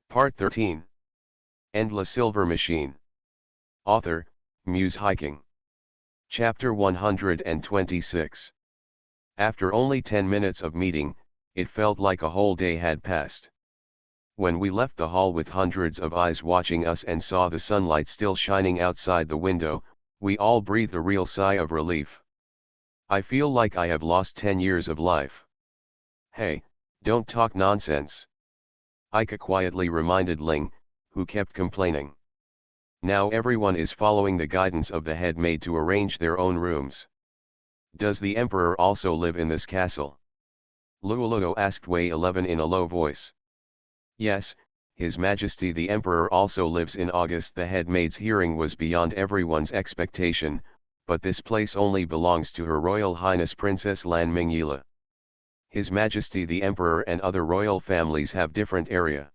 Part 13. Endless Silver Machine. Author, Muse Hiking. Chapter 126. After only 10 minutes of meeting, it felt like a whole day had passed. When we left the hall with hundreds of eyes watching us and saw the sunlight still shining outside the window, we all breathed a real sigh of relief. I feel like I have lost 10 years of life. Hey, don't talk nonsense. Ika quietly reminded Ling, who kept complaining. Now everyone is following the guidance of the head maid to arrange their own rooms. Does the emperor also live in this castle? Luoluo asked Wei 11 in a low voice. Yes, His Majesty the Emperor also lives in August. The head maid's hearing was beyond everyone's expectation, but this place only belongs to Her Royal Highness Princess Lan Mingyila. His Majesty the Emperor and other royal families have different area.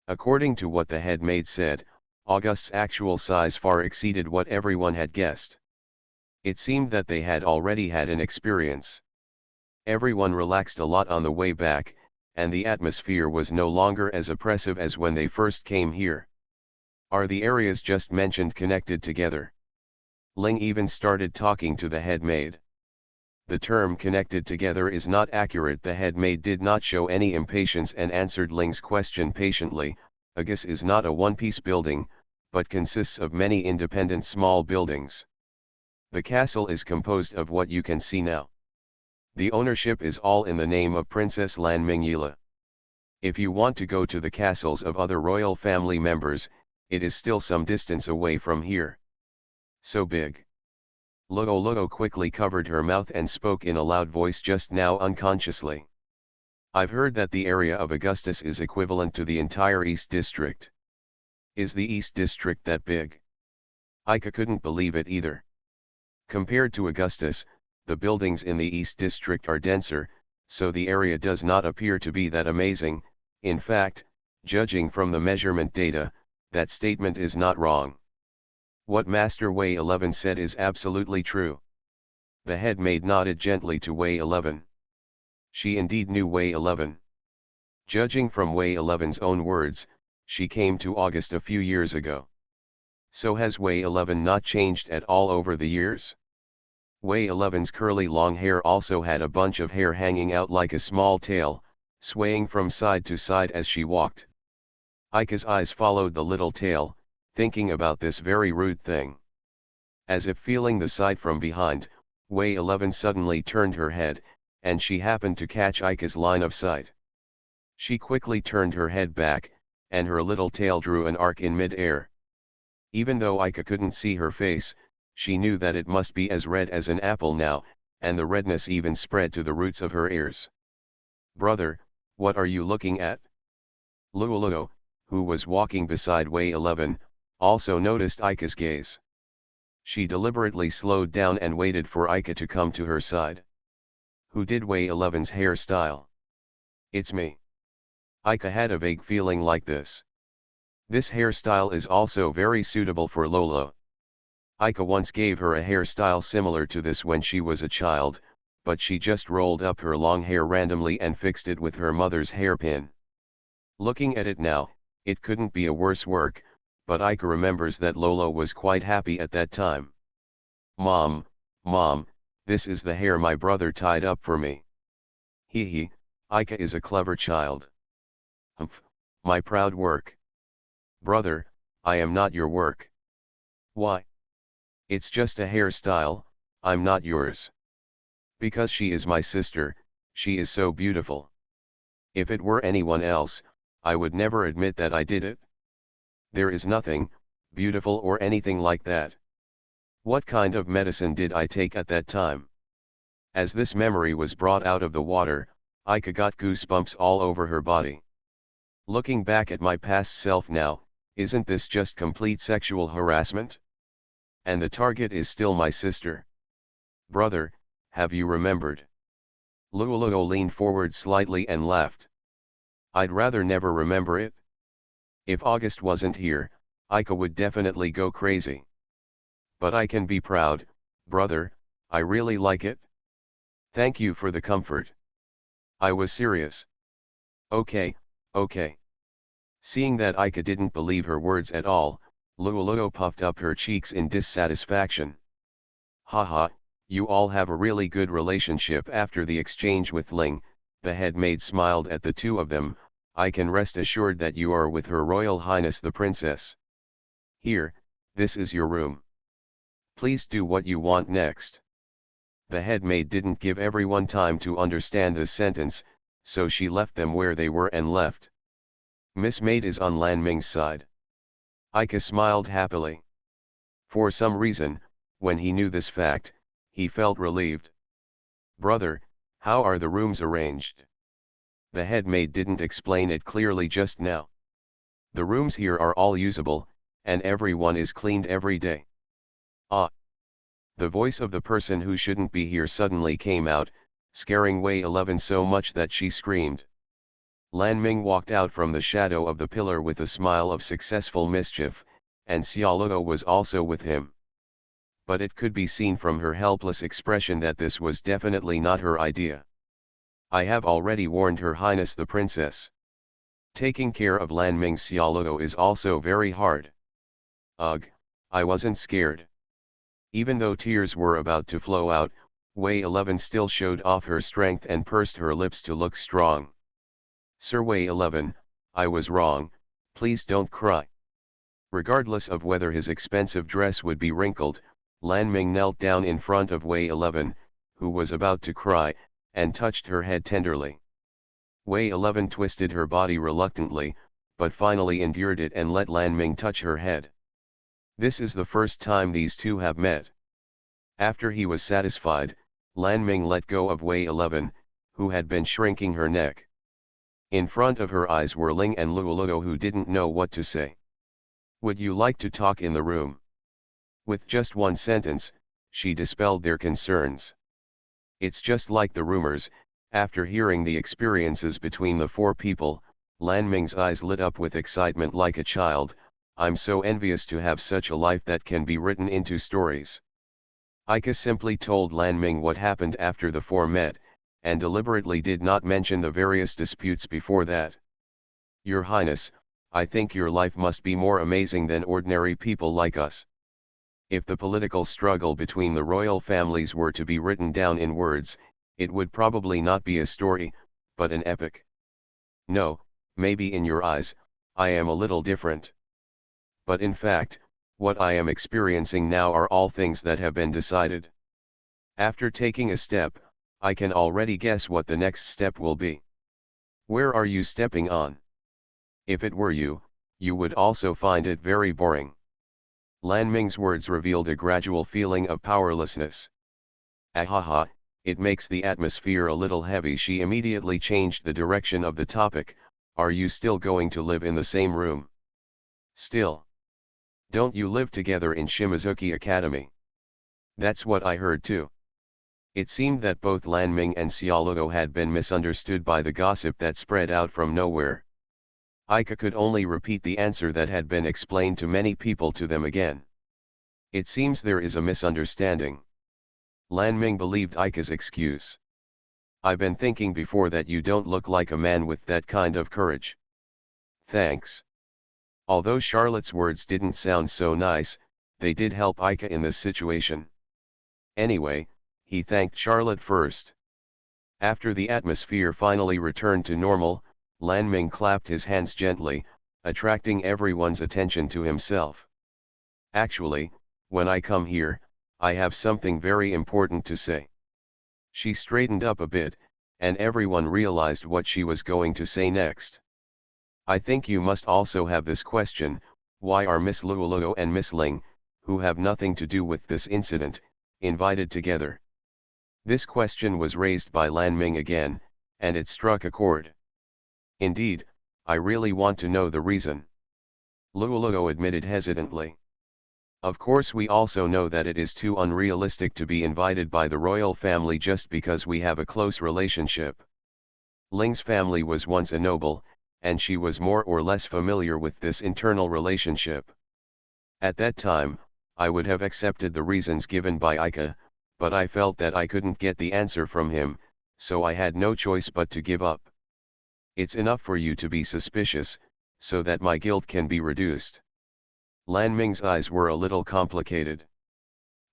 According to what the head maid said, August's actual size far exceeded what everyone had guessed. It seemed that they had already had an experience. Everyone relaxed a lot on the way back, and the atmosphere was no longer as oppressive as when they first came here. Are the areas just mentioned connected together? Ling even started talking to the head maid. The term connected together is not accurate. The head maid did not show any impatience and answered Ling's question patiently. August is not a one-piece building, but consists of many independent small buildings. The castle is composed of what you can see now. The ownership is all in the name of Princess Lan Mingyila. If you want to go to the castles of other royal family members, it is still some distance away from here. So big. Luoluo quickly covered her mouth and spoke in a loud voice just now unconsciously. I've heard that the area of Augustus is equivalent to the entire East District. Is the East District that big? Ika couldn't believe it either. Compared to Augustus, the buildings in the East District are denser, so the area does not appear to be that amazing. In fact, judging from the measurement data, that statement is not wrong. What Master Wei 11 said is absolutely true. The head maid nodded gently to Wei 11. She indeed knew Wei 11. Judging from Wei 11's own words, she came to August a few years ago. So has Wei 11 not changed at all over the years? Wei 11's curly long hair also had a bunch of hair hanging out like a small tail, swaying from side to side as she walked. Ika's eyes followed the little tail, thinking about this very rude thing. As if feeling the sight from behind, Wei 11 suddenly turned her head, and she happened to catch Ika's line of sight. She quickly turned her head back, and her little tail drew an arc in mid-air. Even though Ika couldn't see her face, she knew that it must be as red as an apple now, and the redness even spread to the roots of her ears. Brother, what are you looking at? Luoluo, who was walking beside Wei 11, also noticed Ika's gaze. She deliberately slowed down and waited for Ika to come to her side. Who did Wei 11's hairstyle? It's me. Ika had a vague feeling like this. This hairstyle is also very suitable for Lolo. Ika once gave her a hairstyle similar to this when she was a child, but she just rolled up her long hair randomly and fixed it with her mother's hairpin. Looking at it now, it couldn't be a worse work, but Ika remembers that Lolo was quite happy at that time. Mom, this is the hair my brother tied up for me. Hee, Ika is a clever child. Humph, my proud work. Brother, I am not your work. Why? It's just a hairstyle, I'm not yours. Because she is my sister, she is so beautiful. If it were anyone else, I would never admit that I did it. There is nothing beautiful or anything like that. What kind of medicine did I take at that time? As this memory was brought out of the water, Ika got goosebumps all over her body. Looking back at my past self now, isn't this just complete sexual harassment? And the target is still my sister. Brother, have you remembered? Luoluo leaned forward slightly and laughed. I'd rather never remember it. If August wasn't here, Ika would definitely go crazy. But I can be proud, brother, I really like it. Thank you for the comfort. I was serious. Okay. Seeing that Ika didn't believe her words at all, Lululo puffed up her cheeks in dissatisfaction. Haha, you all have a really good relationship. After the exchange with Ling, the head maid smiled at the two of them. I can rest assured that you are with Her Royal Highness the Princess. Here, this is your room. Please do what you want next. The head maid didn't give everyone time to understand this sentence, so she left them where they were and left. Miss Maid is on Lan Ming's side. Ika smiled happily. For some reason, when he knew this fact, he felt relieved. Brother, how are the rooms arranged? The head maid didn't explain it clearly just now. The rooms here are all usable, and everyone is cleaned every day. Ah! The voice of the person who shouldn't be here suddenly came out, scaring Wei 11 so much that she screamed. Lan Ming walked out from the shadow of the pillar with a smile of successful mischief, and Xiaoluo was also with him. But it could be seen from her helpless expression that this was definitely not her idea. I have already warned Her Highness the Princess. Taking care of Lan Ming's Xiaoluo is also very hard. Ugh, I wasn't scared. Even though tears were about to flow out, Wei 11 still showed off her strength and pursed her lips to look strong. Sir Wei 11, I was wrong, please don't cry. Regardless of whether his expensive dress would be wrinkled, Lan Ming knelt down in front of Wei 11, who was about to cry, and touched her head tenderly. Wei 11 twisted her body reluctantly, but finally endured it and let Lan Ming touch her head. This is the first time these two have met. After he was satisfied, Lan Ming let go of Wei 11, who had been shrinking her neck. In front of her eyes were Ling and Luoluo, who didn't know what to say. Would you like to talk in the room? With just one sentence, she dispelled their concerns. It's just like the rumors. After hearing the experiences between the four people, Lan Ming's eyes lit up with excitement like a child. I'm so envious to have such a life that can be written into stories. Ika simply told Lan Ming what happened after the four met, and deliberately did not mention the various disputes before that. Your Highness, I think your life must be more amazing than ordinary people like us. If the political struggle between the royal families were to be written down in words, it would probably not be a story, but an epic. No, maybe in your eyes, I am a little different. But in fact, what I am experiencing now are all things that have been decided. After taking a step, I can already guess what the next step will be. Where are you stepping on? If it were you, you would also find it very boring. Lan Ming's words revealed a gradual feeling of powerlessness. Ahaha, it makes the atmosphere a little heavy. She immediately changed the direction of the topic. Are you still going to live in the same room? Still. Don't you live together in Shimizuki Academy? That's what I heard too. It seemed that both Lan Ming and Xiaoluo had been misunderstood by the gossip that spread out from nowhere. Ika could only repeat the answer that had been explained to many people to them again. It seems there is a misunderstanding. Lan Ming believed Ika's excuse. I've been thinking before that you don't look like a man with that kind of courage. Thanks. Although Charlotte's words didn't sound so nice, they did help Ika in this situation. Anyway, he thanked Charlotte first. After the atmosphere finally returned to normal, Lan Ming clapped his hands gently, attracting everyone's attention to himself. Actually, when I come here, I have something very important to say. She straightened up a bit, and everyone realized what she was going to say next. I think you must also have this question: why are Miss Luoluo and Miss Ling, who have nothing to do with this incident, invited together? This question was raised by Lan Ming again, and it struck a chord. Indeed, I really want to know the reason. Luoluo admitted hesitantly. Of course, we also know that it is too unrealistic to be invited by the royal family just because we have a close relationship. Ling's family was once a noble, and she was more or less familiar with this internal relationship. At that time, I would have accepted the reasons given by Ika, but I felt that I couldn't get the answer from him, so I had no choice but to give up. It's enough for you to be suspicious, so that my guilt can be reduced. Lan Ming's eyes were a little complicated.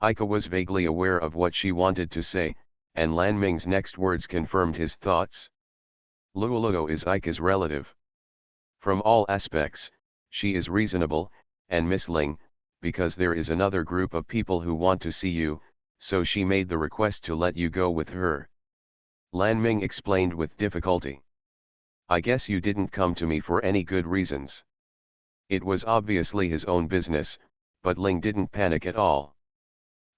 Ika was vaguely aware of what she wanted to say, and Lan Ming's next words confirmed his thoughts. Luoluo is Ika's relative. From all aspects, she is reasonable, and Miss Ling, because there is another group of people who want to see you, so she made the request to let you go with her. Lan Ming explained with difficulty. I guess you didn't come to me for any good reasons. It was obviously his own business, but Ling didn't panic at all.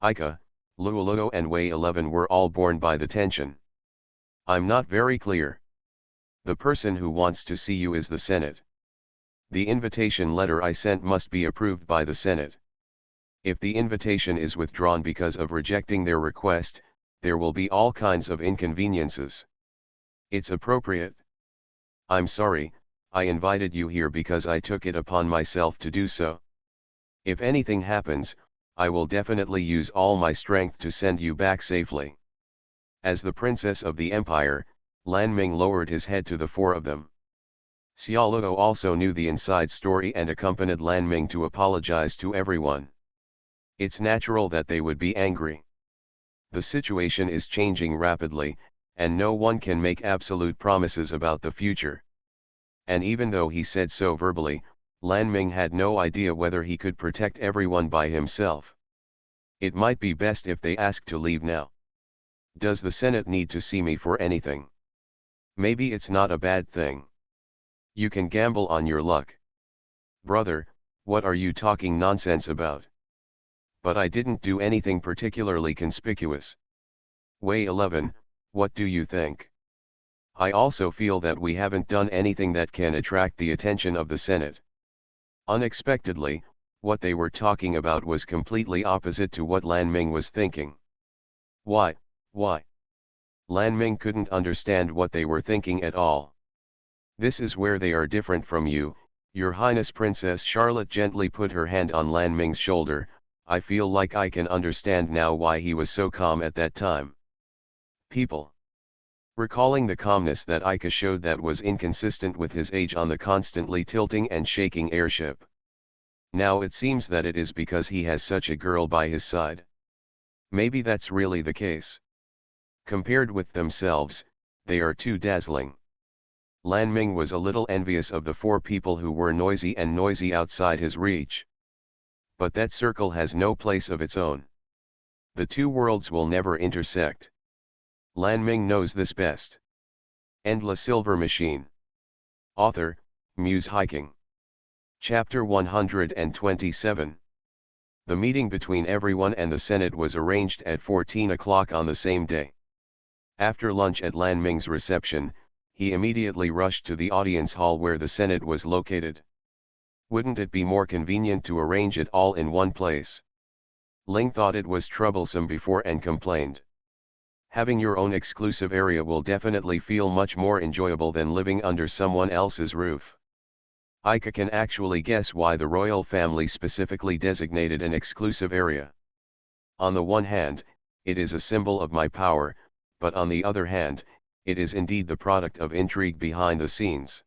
Ika, Luoluo and Wei 11 were all borne by the tension. I'm not very clear. The person who wants to see you is the Senate. The invitation letter I sent must be approved by the Senate. If the invitation is withdrawn because of rejecting their request, there will be all kinds of inconveniences. It's appropriate. I'm sorry, I invited you here because I took it upon myself to do so. If anything happens, I will definitely use all my strength to send you back safely. As the princess of the empire, Lan Ming lowered his head to the four of them. Xiaoluo also knew the inside story and accompanied Lan Ming to apologize to everyone. It's natural that they would be angry. The situation is changing rapidly, and no one can make absolute promises about the future. And even though he said so verbally, Lan Ming had no idea whether he could protect everyone by himself. It might be best if they asked to leave now. Does the Senate need to see me for anything? Maybe it's not a bad thing. You can gamble on your luck. Brother, what are you talking nonsense about? But I didn't do anything particularly conspicuous. Wei 11, what do you think? I also feel that we haven't done anything that can attract the attention of the Senate. Unexpectedly, what they were talking about was completely opposite to what Lan Ming was thinking. Why? Lan Ming couldn't understand what they were thinking at all. This is where they are different from you, Your Highness. Princess Charlotte gently put her hand on Lan Ming's shoulder. I feel like I can understand now why he was so calm at that time. People. Recalling the calmness that Ika showed that was inconsistent with his age on the constantly tilting and shaking airship. Now it seems that it is because he has such a girl by his side. Maybe that's really the case. Compared with themselves, they are too dazzling. Lan Ming was a little envious of the four people who were noisy outside his reach. But that circle has no place of its own. The two worlds will never intersect. Lan Ming knows this best. Endless Silver Machine. Author, Muse Hiking. Chapter 127. The meeting between everyone and the Senate was arranged at 14 o'clock on the same day. After lunch at Lan Ming's reception, he immediately rushed to the audience hall where the Senate was located. Wouldn't it be more convenient to arrange it all in one place? Ling thought it was troublesome before and complained. Having your own exclusive area will definitely feel much more enjoyable than living under someone else's roof. Ika can actually guess why the royal family specifically designated an exclusive area. On the one hand, it is a symbol of my power, but on the other hand, it is indeed the product of intrigue behind the scenes.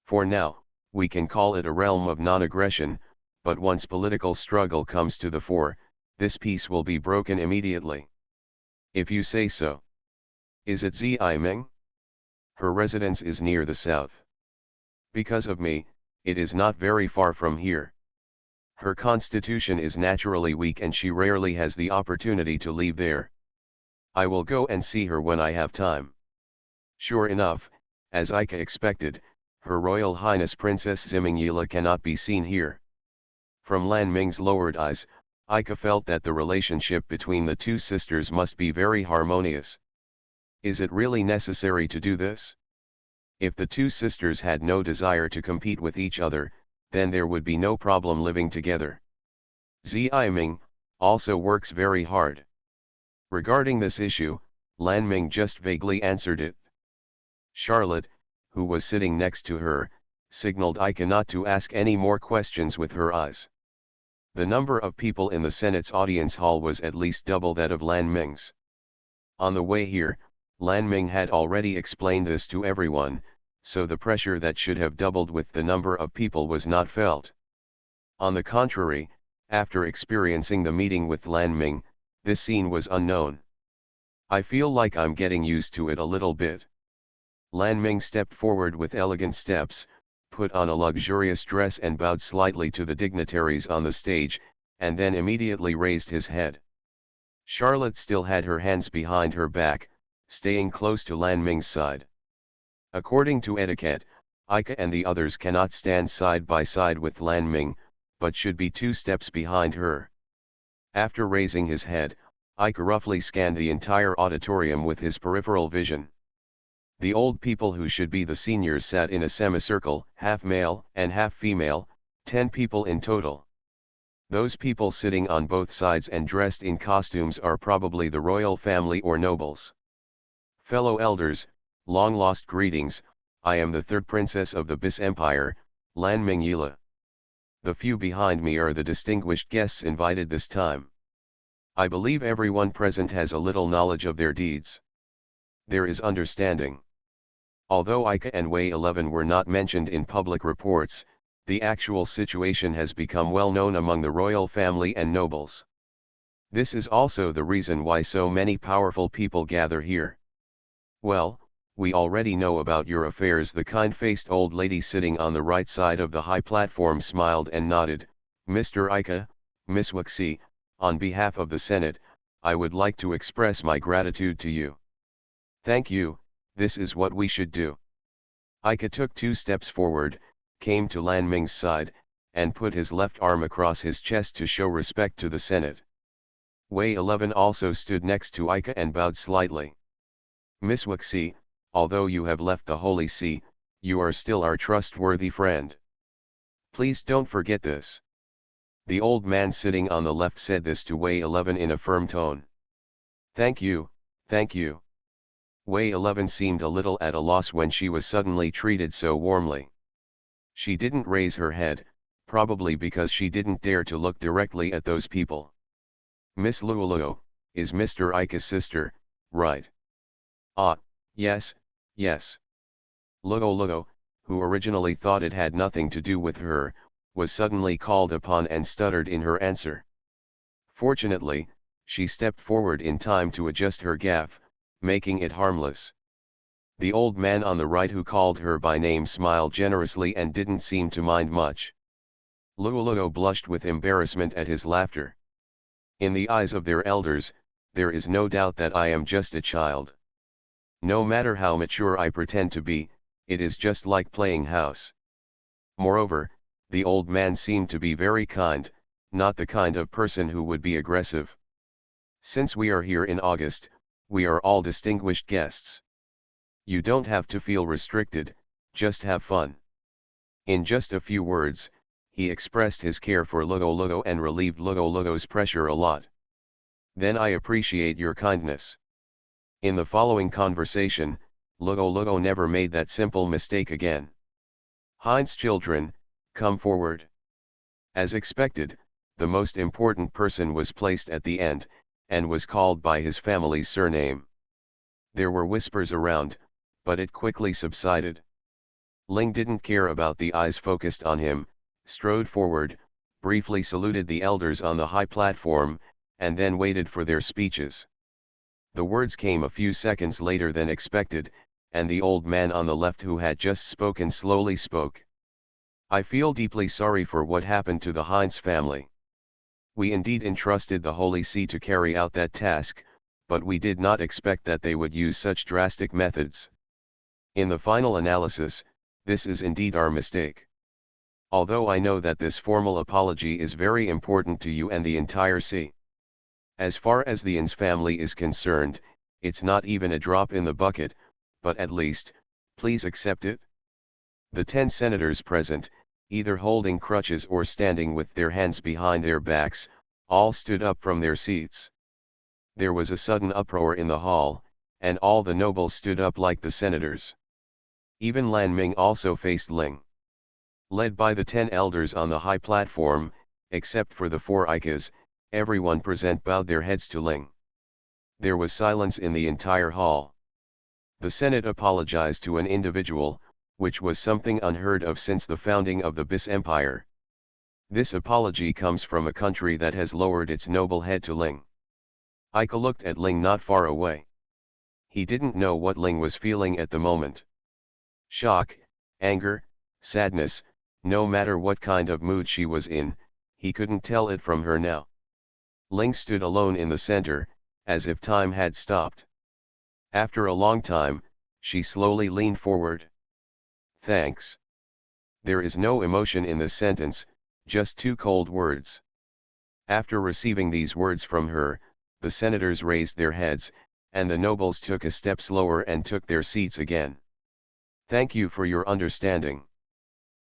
For now, we can call it a realm of non-aggression, but once political struggle comes to the fore, this peace will be broken immediately. If you say so. Is it Ziming? Her residence is near the south. Because of me, it is not very far from here. Her constitution is naturally weak and she rarely has the opportunity to leave there. I will go and see her when I have time. Sure enough, as Ika expected, Her Royal Highness Princess Ziming cannot be seen here. From Lan Ming's lowered eyes, Ika felt that the relationship between the two sisters must be very harmonious. Is it really necessary to do this? If the two sisters had no desire to compete with each other, then there would be no problem living together. Ziming also works very hard. Regarding this issue, Lan Ming just vaguely answered it. Charlotte, who was sitting next to her, signaled Ika not to ask any more questions with her eyes. The number of people in the Senate's audience hall was at least double that of Lan Ming's. On the way here, Lan Ming had already explained this to everyone, so the pressure that should have doubled with the number of people was not felt. On the contrary, after experiencing the meeting with Lan Ming, this scene was unknown. I feel like I'm getting used to it a little bit. Lan Ming stepped forward with elegant steps, put on a luxurious dress and bowed slightly to the dignitaries on the stage, and then immediately raised his head. Charlotte still had her hands behind her back, staying close to Lan Ming's side. According to etiquette, Ika and the others cannot stand side by side with Lan Ming, but should be 2 steps behind her. After raising his head, Ika roughly scanned the entire auditorium with his peripheral vision. The old people who should be the seniors sat in a semicircle, half male and half female, 10 people in total. Those people sitting on both sides and dressed in costumes are probably the royal family or nobles. Fellow elders, long lost greetings, I am the 3rd princess of the Bis Empire, Lan Ming Yila. The few behind me are the distinguished guests invited this time. I believe everyone present has a little knowledge of their deeds. There is understanding. Although Ika and Wei 11 were not mentioned in public reports, the actual situation has become well known among the royal family and nobles. This is also the reason why so many powerful people gather here. Well, we already know about your affairs. The kind-faced old lady sitting on the right side of the high platform smiled and nodded. Mr. Ika, Miss Wuxi, on behalf of the Senate, I would like to express my gratitude to you. Thank you, this is what we should do. Ika took 2 steps forward, came to Lan Ming's side, and put his left arm across his chest to show respect to the Senate. Wei 11 also stood next to Ika and bowed slightly. Miss Wuxi, although you have left the Holy See, you are still our trustworthy friend. Please don't forget this. The old man sitting on the left said this to Wei 11 in a firm tone. Thank you, thank you. Wei 11 seemed a little at a loss when she was suddenly treated so warmly. She didn't raise her head, probably because she didn't dare to look directly at those people. Miss Luoluo, is Mr. Ika's sister, right? Ah, yes, yes. Luoluo, who originally thought it had nothing to do with her, was suddenly called upon and stuttered in her answer. Fortunately, she stepped forward in time to adjust her gaffe, making it harmless. The old man on the right who called her by name smiled generously and didn't seem to mind much. Luoluo blushed with embarrassment at his laughter. In the eyes of their elders, there is no doubt that I am just a child. No matter how mature I pretend to be, it is just like playing house. Moreover, the old man seemed to be very kind, not the kind of person who would be aggressive. Since we are here in August, we are all distinguished guests. You don't have to feel restricted, just have fun. In just a few words, he expressed his care for Luoluo and relieved Luoluo's pressure a lot. Then I appreciate your kindness. In the following conversation, Luoluo never made that simple mistake again. Heinz children, come forward. As expected, the most important person was placed at the end, and was called by his family's surname. There were whispers around, but it quickly subsided. Ling didn't care about the eyes focused on him, strode forward, briefly saluted the elders on the high platform, and then waited for their speeches. The words came a few seconds later than expected, and the old man on the left who had just spoken slowly spoke. I feel deeply sorry for what happened to the Heinz family. We indeed entrusted the Holy See to carry out that task, but we did not expect that they would use such drastic methods. In the final analysis, this is indeed our mistake. Although I know that this formal apology is very important to you and the entire See. As far as the Ins family is concerned, it's not even a drop in the bucket, but at least, please accept it. The 10 senators present, either holding crutches or standing with their hands behind their backs, all stood up from their seats. There was a sudden uproar in the hall, and all the nobles stood up like the senators. Even Lan Ming also faced Ling. Led by the 10 elders on the high platform, except for the 4 Ikas, everyone present bowed their heads to Ling. There was silence in the entire hall. The Senate apologized to an individual, which was something unheard of since the founding of the Bis Empire. This apology comes from a country that has lowered its noble head to Ling. Ike looked at Ling not far away. He didn't know what Ling was feeling at the moment. Shock, anger, sadness, no matter what kind of mood she was in, he couldn't tell it from her now. Ling stood alone in the center, as if time had stopped. After a long time, she slowly leaned forward. Thanks. There is no emotion in this sentence, just two cold words. After receiving these words from her, the senators raised their heads, and the nobles took a step slower and took their seats again. Thank you for your understanding.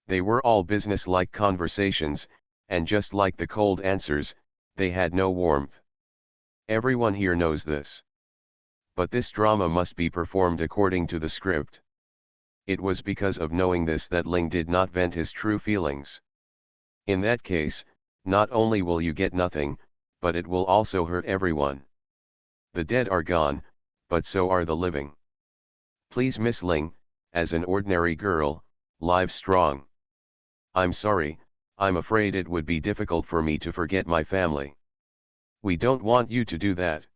They were all business-like conversations, and just like the cold answers, they had no warmth. Everyone here knows this. But this drama must be performed according to the script. It was because of knowing this that Ling did not vent his true feelings. In that case, not only will you get nothing, but it will also hurt everyone. The dead are gone, but so are the living. Please, Miss Ling, as an ordinary girl, live strong. I'm sorry, I'm afraid it would be difficult for me to forget my family. We don't want you to do that.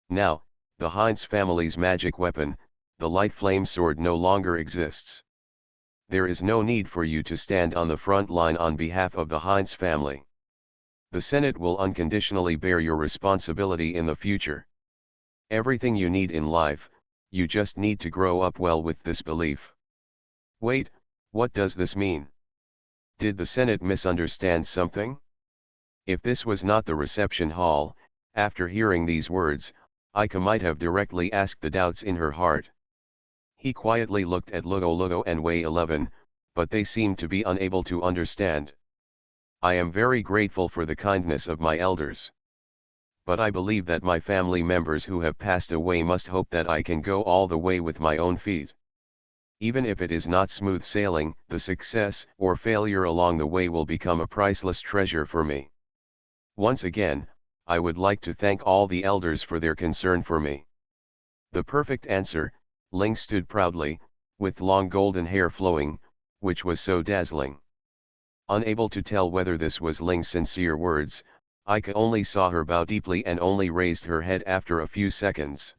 Now, the Heinz family's magic weapon, the light flame sword, no longer exists. There is no need for you to stand on the front line on behalf of the Heinz family. The Senate will unconditionally bear your responsibility in the future. Everything you need in life, you just need to grow up well with this belief. Wait, what does this mean? Did the Senate misunderstand something? If this was not the reception hall, after hearing these words, Ika might have directly asked the doubts in her heart. He quietly looked at Lugo and Wei 11, but they seemed to be unable to understand. I am very grateful for the kindness of my elders. But I believe that my family members who have passed away must hope that I can go all the way with my own feet. Even if it is not smooth sailing, the success or failure along the way will become a priceless treasure for me. Once again, I would like to thank all the elders for their concern for me. The perfect answer, Ling stood proudly, with long golden hair flowing, which was so dazzling. Unable to tell whether this was Ling's sincere words, Ika only saw her bow deeply and only raised her head after a few seconds.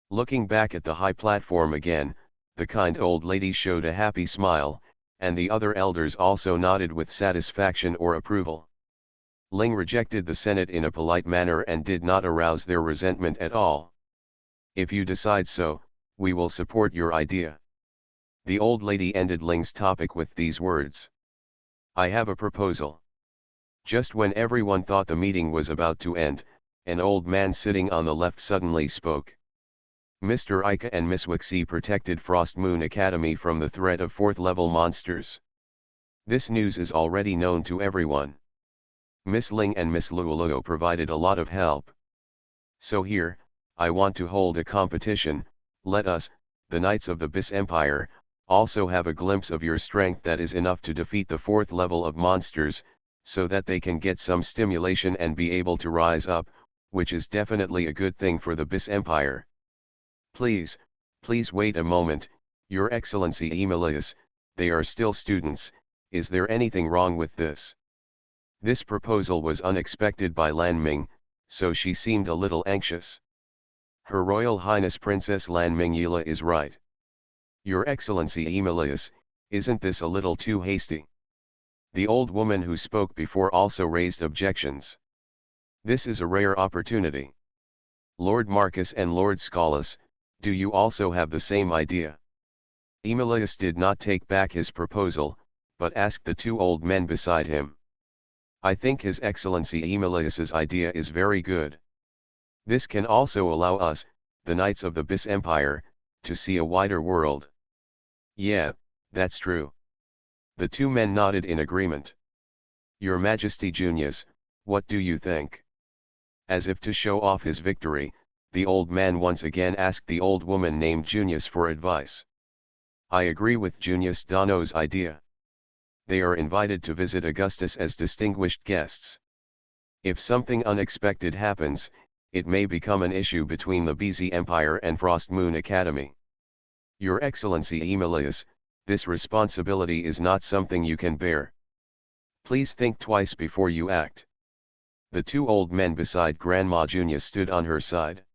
Looking back at the high platform again, the kind old lady showed a happy smile, and the other elders also nodded with satisfaction or approval. Ling rejected the Senate in a polite manner and did not arouse their resentment at all. If you decide so, we will support your idea. The old lady ended Ling's topic with these words. I have a proposal. Just when everyone thought the meeting was about to end, an old man sitting on the left suddenly spoke. Mr. Ika and Miss Wixie protected Frost Moon Academy from the threat of 4th-level monsters. This news is already known to everyone. Miss Ling and Miss Luoluo provided a lot of help. So here, I want to hold a competition. Let us, the Knights of the Bis Empire, also have a glimpse of your strength that is enough to defeat the 4th level of monsters, so that they can get some stimulation and be able to rise up, which is definitely a good thing for the Bis Empire. Please wait a moment, Your Excellency Emilius, they are still students, is there anything wrong with this? This proposal was unexpected by Lan Ming, so she seemed a little anxious. Her Royal Highness Princess Lan Mingyila is right. Your Excellency Emilius, isn't this a little too hasty? The old woman who spoke before also raised objections. This is a rare opportunity. Lord Marcus and Lord Scholus, do you also have the same idea? Emilius did not take back his proposal, but asked the two old men beside him. I think His Excellency Emilius's idea is very good. This can also allow us, the Knights of the Bis Empire, to see a wider world. Yeah, that's true. The two men nodded in agreement. Your Majesty Junius, what do you think? As if to show off his victory, the old man once again asked the old woman named Junius for advice. I agree with Junius Dono's idea. They are invited to visit Augustus as distinguished guests. If something unexpected happens, it may become an issue between the BZ Empire and Frost Moon Academy. Your Excellency Emilius, This responsibility is not something you can bear. Please think twice before you act. The two old men beside Grandma Junia stood on her side.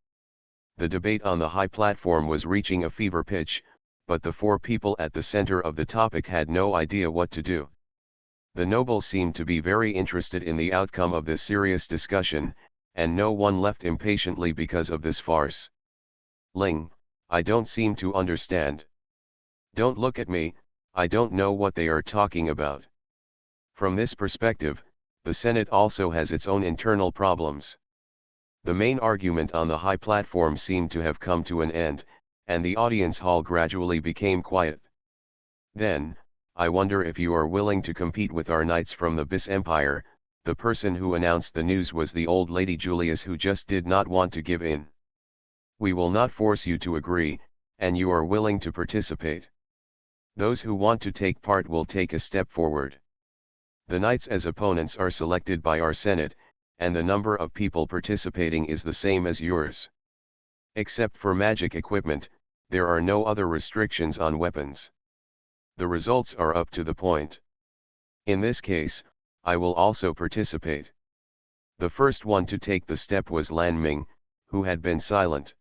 The debate on the high platform was reaching a fever pitch, but the four people at the center of the topic had no idea what to do. The nobles seemed to be very interested in the outcome of this serious discussion, and no one left impatiently because of this farce. Ling, I don't seem to understand. Don't look at me, I don't know what they are talking about. From this perspective, the Senate also has its own internal problems. The main argument on the high platform seemed to have come to an end, and the audience hall gradually became quiet. Then, I wonder if you are willing to compete with our knights from the Bis Empire. The person who announced the news was the old lady Julius, who just did not want to give in. We will not force you to agree, and you are willing to participate. Those who want to take part will take a step forward. The knights as opponents are selected by our Senate, and the number of people participating is the same as yours. Except for magic equipment, there are no other restrictions on weapons. The results are up to the point. In this case, I will also participate. The first one to take the step was Lan Ming, who had been silent.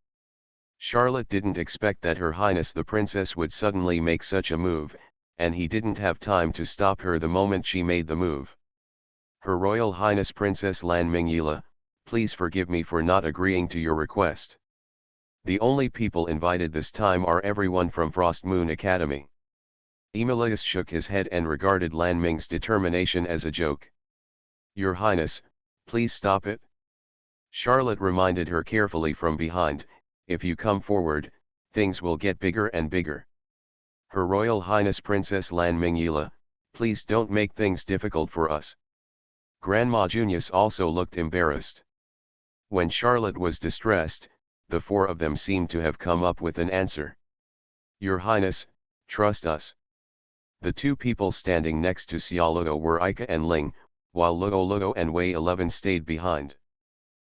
Charlotte didn't expect that Her Highness the Princess would suddenly make such a move, and he didn't have time to stop her the moment she made the move. Her Royal Highness Princess Lan Mingyila, please forgive me for not agreeing to your request. The only people invited this time are everyone from Frost Moon Academy. Emilius shook his head and regarded Lan Ming's determination as a joke. Your Highness, please stop it. Charlotte reminded her carefully from behind, if you come forward, things will get bigger and bigger. Her Royal Highness Princess Lan Mingyila, please don't make things difficult for us. Grandma Junius also looked embarrassed. When Charlotte was distressed, the four of them seemed to have come up with an answer. Your Highness, trust us. The two people standing next to Xiaoluo were Ika and Ling, while Luo and Wei 11 stayed behind.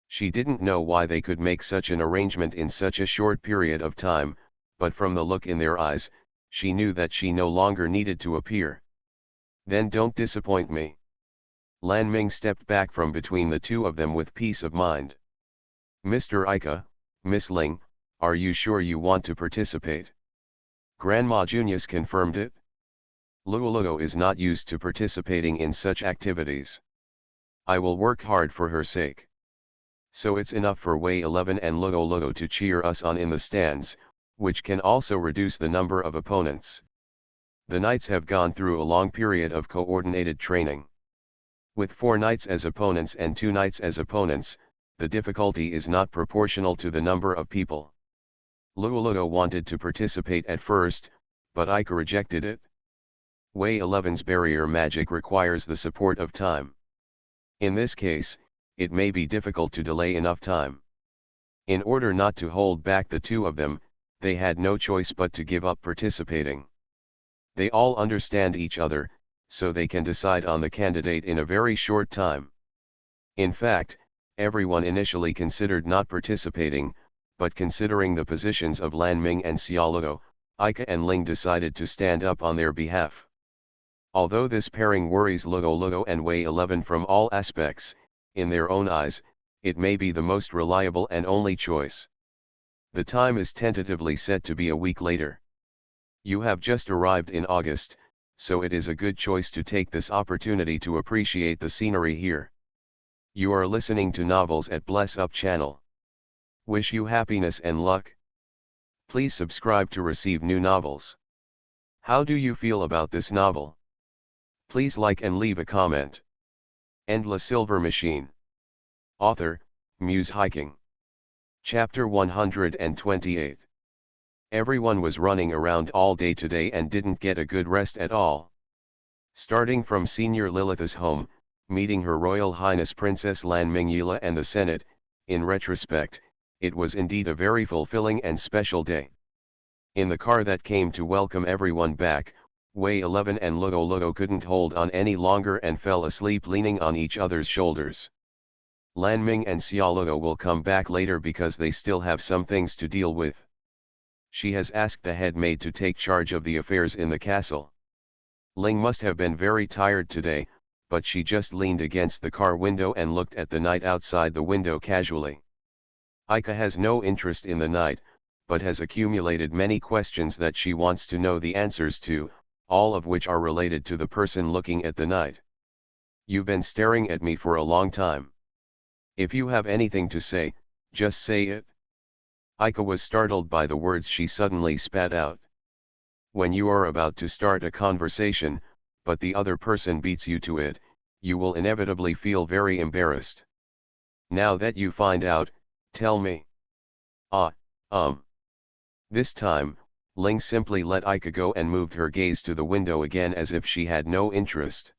She didn't know why they could make such an arrangement in such a short period of time, but from the look in their eyes, she knew that she no longer needed to appear. Then don't disappoint me. Lan Ming stepped back from between the two of them with peace of mind. Mr. Ika, Miss Ling, are you sure you want to participate? Grandma Junius confirmed it. Luo is not used to participating in such activities. I will work hard for her sake. So it's enough for Wei 11 and Luo to cheer us on in the stands, which can also reduce the number of opponents. The knights have gone through a long period of coordinated training. With 4 knights as opponents and 2 knights as opponents, the difficulty is not proportional to the number of people. Luo wanted to participate at first, but Ika rejected it. Wei 11's barrier magic requires the support of time. In this case, it may be difficult to delay enough time. In order not to hold back the two of them, they had no choice but to give up participating. They all understand each other, so they can decide on the candidate in a very short time. In fact, everyone initially considered not participating, but considering the positions of Lan Ming and Xiaoluo, Ika and Ling decided to stand up on their behalf. Although this pairing worries Luo and Wei 11 from all aspects, in their own eyes, it may be the most reliable and only choice. The time is tentatively set to be a week later. You have just arrived in August, so it is a good choice to take this opportunity to appreciate the scenery here. You are listening to Novels at Bless Up channel. Wish you happiness and luck. Please subscribe to receive new novels. How do you feel about this novel? Please like and leave a comment. Endless Silver Machine. Author, Muse Hiking. Chapter 128. Everyone was running around all day today and didn't get a good rest at all. Starting from Senior Lilith's home, meeting Her Royal Highness Princess Lan Mingyila and the Senate, in retrospect, it was indeed a very fulfilling and special day. In the car that came to welcome everyone back, Wei 11 and Luo couldn't hold on any longer and fell asleep leaning on each other's shoulders. Lan Ming and Xiaoluo will come back later because they still have some things to deal with. She has asked the head maid to take charge of the affairs in the castle. Ling must have been very tired today, but she just leaned against the car window and looked at the night outside the window casually. Aika has no interest in the night, but has accumulated many questions that she wants to know the answers to, all of which are related to the person looking at the night. You've been staring at me for a long time. If you have anything to say, just say it. Aika was startled by the words she suddenly spat out. When you are about to start a conversation, but the other person beats you to it, you will inevitably feel very embarrassed. Now that you find out, tell me. Ah, This time, Ling simply let Aika go and moved her gaze to the window again as if she had no interest.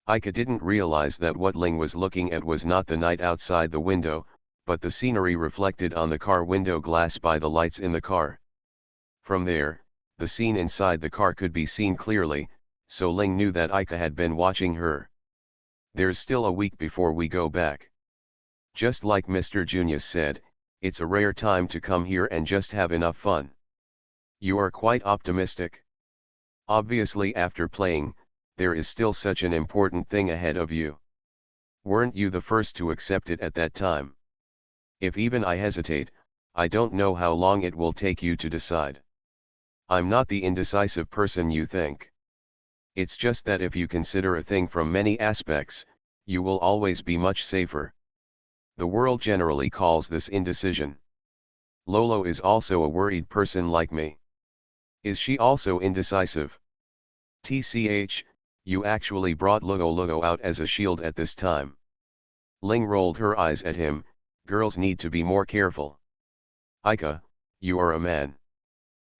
Aika didn't realize that what Ling was looking at was not the night outside the window, but the scenery reflected on the car window glass by the lights in the car. From there, the scene inside the car could be seen clearly, so Ling knew that Aika had been watching her. There's still a week before we go back. Just like Mr. Junius said, it's a rare time to come here and just have enough fun. You are quite optimistic. Obviously, after playing, there is still such an important thing ahead of you. Weren't you the first to accept it at that time? If even I hesitate, I don't know how long it will take you to decide. I'm not the indecisive person you think. It's just that if you consider a thing from many aspects, you will always be much safer. The world generally calls this indecision. Lolo is also a worried person like me. Is she also indecisive? TCH, you actually brought Logo out as a shield at this time. Ling rolled her eyes at him. Girls need to be more careful. Aika, you are a man.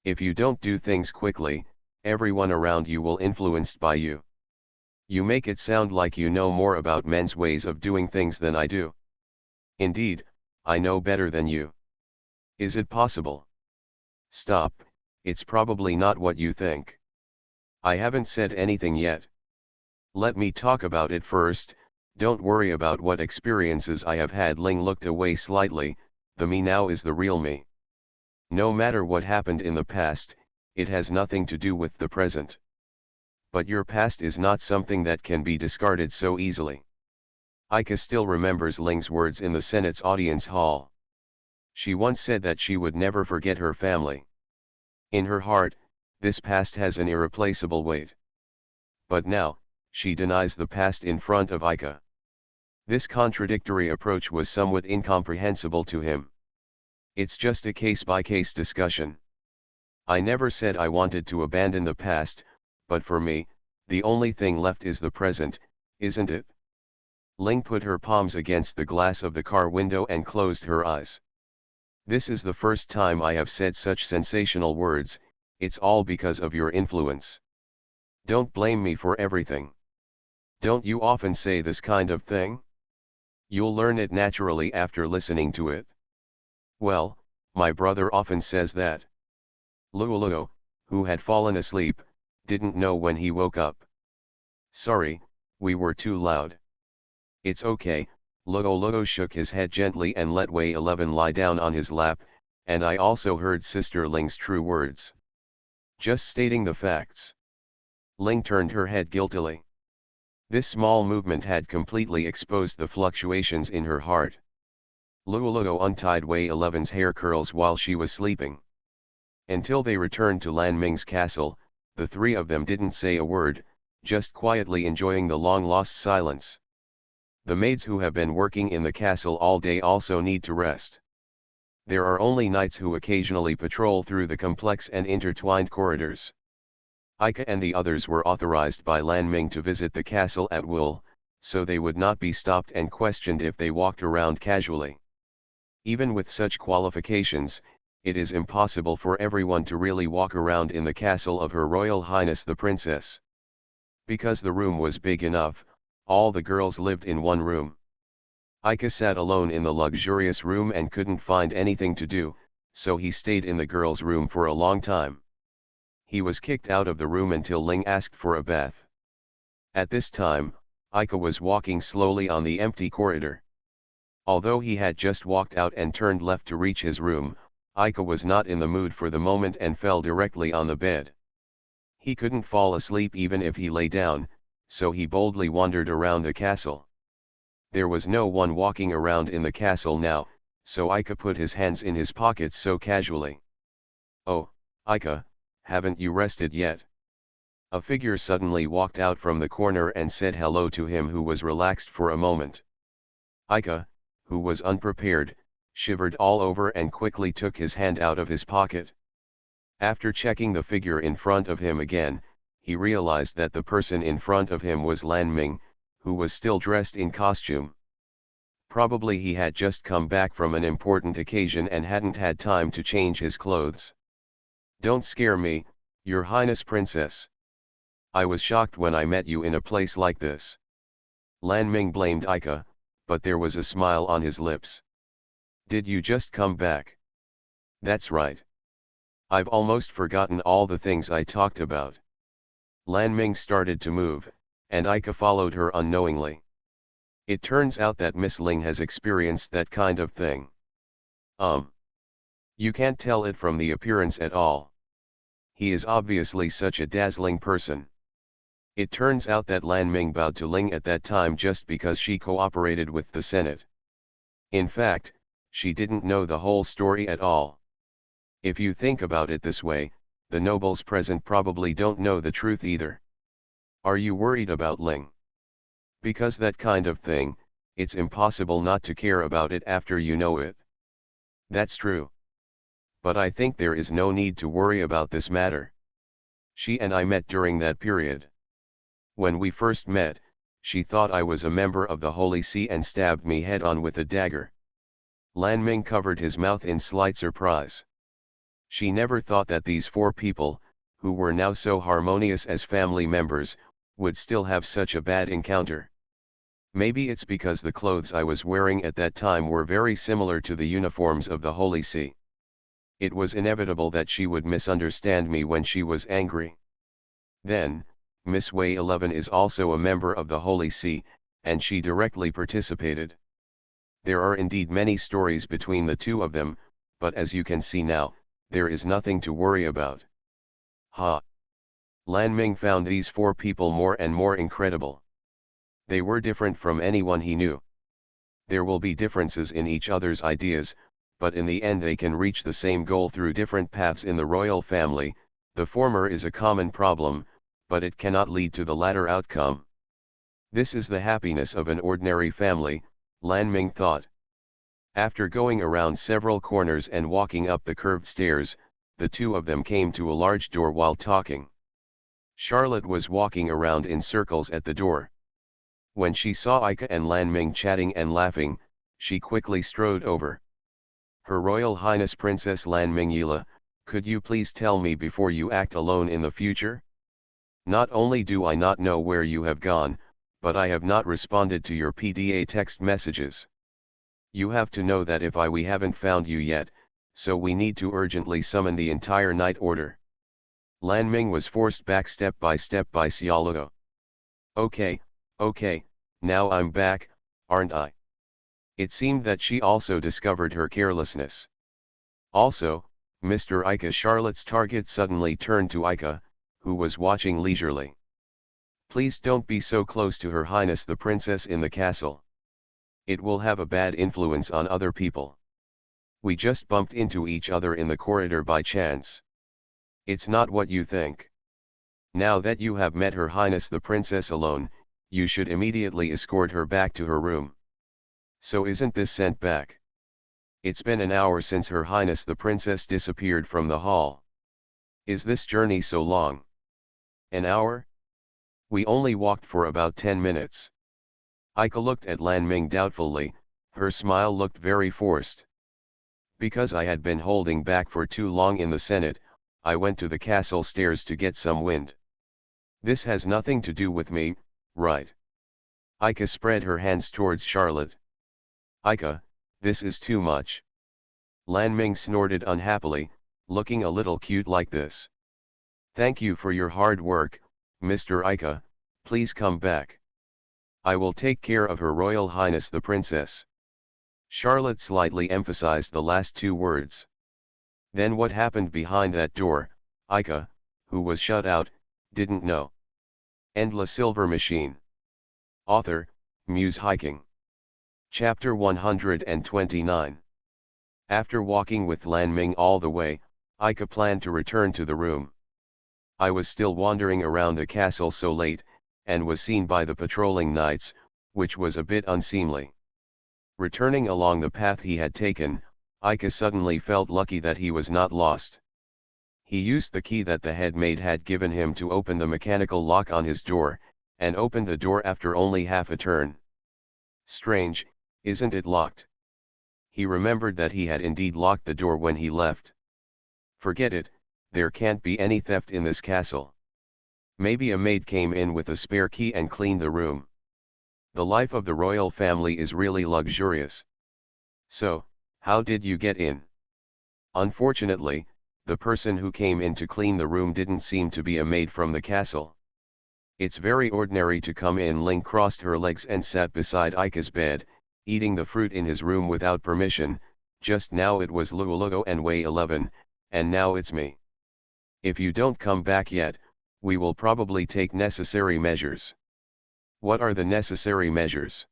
If you don't do things quickly, everyone around you will influenced by you. You make it sound like you know more about men's ways of doing things than I do. Indeed, I know better than you. Is it possible? Stop, it's probably not what you think. I haven't said anything yet. Let me talk about it first. Don't worry about what experiences I have had. Ling looked away slightly. The me now is the real me. No matter what happened in the past, it has nothing to do with the present. But your past is not something that can be discarded so easily. Aika still remembers Ling's words in the Senate's audience hall. She once said that she would never forget her family. In her heart, this past has an irreplaceable weight. But now, she denies the past in front of Aika. This contradictory approach was somewhat incomprehensible to him. It's just a case-by-case discussion. I never said I wanted to abandon the past, but for me, the only thing left is the present, isn't it? Ling put her palms against the glass of the car window and closed her eyes. This is the first time I have said such sensational words. It's all because of your influence. Don't blame me for everything. Don't you often say this kind of thing? You'll learn it naturally after listening to it. Well, my brother often says that. Luoluo, who had fallen asleep, didn't know when he woke up. Sorry, we were too loud. It's okay. Luoluo shook his head gently and let Wei 11 lie down on his lap, and I also heard Sister Ling's true words. Just stating the facts. Ling turned her head guiltily. This small movement had completely exposed the fluctuations in her heart. Luoluo untied Wei 11's hair curls while she was sleeping. Until they returned to Lan Ming's castle, the three of them didn't say a word, just quietly enjoying the long-lost silence. The maids who have been working in the castle all day also need to rest. There are only knights who occasionally patrol through the complex and intertwined corridors. Aika and the others were authorized by Lan Ming to visit the castle at will, so they would not be stopped and questioned if they walked around casually. Even with such qualifications, it is impossible for everyone to really walk around in the castle of Her Royal Highness the Princess. Because the room was big enough, all the girls lived in one room. Aika sat alone in the luxurious room and couldn't find anything to do, so he stayed in the girls' room for a long time. He was kicked out of the room until Ling asked for a bath. At this time, Aika was walking slowly on the empty corridor. Although he had just walked out and turned left to reach his room, Ika was not in the mood for the moment and fell directly on the bed. He couldn't fall asleep even if he lay down, so he boldly wandered around the castle. There was no one walking around in the castle now, so Ika put his hands in his pockets so casually. "Oh, Ika, haven't you rested yet?" A figure suddenly walked out from the corner and said hello to him, who was relaxed for a moment. Ika, who was unprepared, shivered all over and quickly took his hand out of his pocket. After checking the figure in front of him again, he realized that the person in front of him was Lan Ming, who was still dressed in costume. Probably he had just come back from an important occasion and hadn't had time to change his clothes. "Don't scare me, Your Highness Princess. I was shocked when I met you in a place like this." Lan Ming blamed Ika, but there was a smile on his lips. "Did you just come back?" "That's right. I've almost forgotten all the things I talked about." Lan Ming started to move, and Ika followed her unknowingly. "It turns out that Miss Ling has experienced that kind of thing." You can't tell it from the appearance at all. He is obviously such a dazzling person." It turns out that Lan Ming bowed to Ling at that time just because she cooperated with the Senate. In fact, she didn't know the whole story at all. If you think about it this way, the nobles present probably don't know the truth either. Are you worried about Ling? Because that kind of thing, it's impossible not to care about it after you know it. That's true. But I think there is no need to worry about this matter. She and I met during that period. When we first met, she thought I was a member of the Holy See and stabbed me head-on with a dagger. Lan Ming covered his mouth in slight surprise. She never thought that these four people, who were now so harmonious as family members, would still have such a bad encounter. Maybe it's because the clothes I was wearing at that time were very similar to the uniforms of the Holy See. It was inevitable that she would misunderstand me when she was angry. Then, Miss Wei 11 is also a member of the Holy See, and she directly participated. There are indeed many stories between the two of them, but as you can see now, there is nothing to worry about. Ha! Lan Ming found these four people more and more incredible. They were different from anyone he knew. There will be differences in each other's ideas, but in the end they can reach the same goal through different paths in the royal family. The former is a common problem, but it cannot lead to the latter outcome. This is the happiness of an ordinary family, Lan Ming thought. After going around several corners and walking up the curved stairs, the two of them came to a large door while talking. Charlotte was walking around in circles at the door. When she saw Ika and Lan Ming chatting and laughing, she quickly strode over. "Her Royal Highness Princess Lan Ming Yila, could you please tell me before you act alone in the future? Not only do I not know where you have gone, but I have not responded to your PDA text messages. You have to know that we haven't found you yet, so we need to urgently summon the entire night order." Lan Ming was forced back step by Xiaoluo. Okay, now I'm back, aren't I?" It seemed that she also discovered her carelessness. "Also, Mr. Ika." Charlotte's target suddenly turned to Ika, who was watching leisurely. "Please don't be so close to Her Highness the Princess in the castle. It will have a bad influence on other people. We just bumped into each other in the corridor by chance. It's not what you think. Now that you have met Her Highness the Princess alone, you should immediately escort her back to her room." "So isn't this sent back? It's been an hour since Her Highness the Princess disappeared from the hall. Is this journey so long?" "An hour? We only walked for about 10 minutes. Ika looked at Lan Ming doubtfully, her smile looked very forced. "Because I had been holding back for too long in the Senate, I went to the castle stairs to get some wind. This has nothing to do with me, right?" Ika spread her hands towards Charlotte. "Ika, this is too much." Lan Ming snorted unhappily, looking a little cute like this. "Thank you for your hard work, Mr. Ika, please come back. I will take care of Her Royal Highness the Princess." Charlotte slightly emphasized the last two words. Then what happened behind that door, Ika, who was shut out, didn't know. End La Silver Machine. Author, Muse Hiking. Chapter 129. After walking with Lan Ming all the way, Ika planned to return to the room. I was still wandering around the castle so late, and was seen by the patrolling knights, which was a bit unseemly. Returning along the path he had taken, Ika suddenly felt lucky that he was not lost. He used the key that the head maid had given him to open the mechanical lock on his door, and opened the door after only half a turn. Strange, isn't it locked? He remembered that he had indeed locked the door when he left. Forget it, there can't be any theft in this castle. Maybe a maid came in with a spare key and cleaned the room. The life of the royal family is really luxurious. So, how did you get in? Unfortunately, the person who came in to clean the room didn't seem to be a maid from the castle. It's very ordinary to come in. Ling crossed her legs and sat beside Ika's bed, eating the fruit in his room without permission. Just now it was Luolugo and Wei 11, and now it's me. If you don't come back yet, we will probably take necessary measures. What are the necessary measures?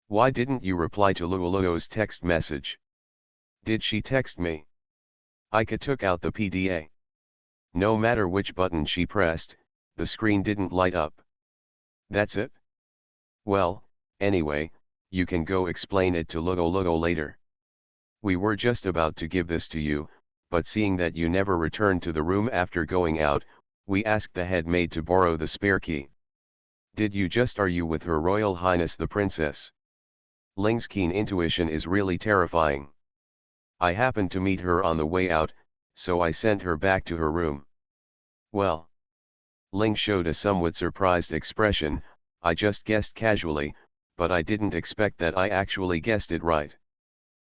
Why didn't you reply to Luolugo's text message? Did she text me? Ika took out the PDA. No matter which button she pressed, the screen didn't light up. That's it? Well, anyway, you can go explain it to Luolugo later. We were just about to give this to you, but seeing that you never returned to the room after going out, we asked the head maid to borrow the spare key. Did you just argue with Her Royal Highness the Princess? Ling's keen intuition is really terrifying. I happened to meet her on the way out, so I sent her back to her room. Well. Ling showed a somewhat surprised expression. I just guessed casually, but I didn't expect that I actually guessed it right.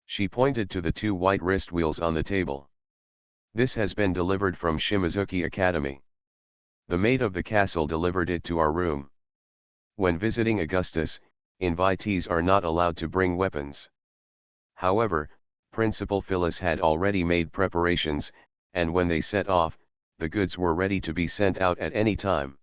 She pointed to the 2 white wrist wheels on the table. This has been delivered from Shimizuki Academy. The maid of the castle delivered it to our room. When visiting Augustus, invitees are not allowed to bring weapons. However, Principal Phyllis had already made preparations, and when they set off, the goods were ready to be sent out at any time.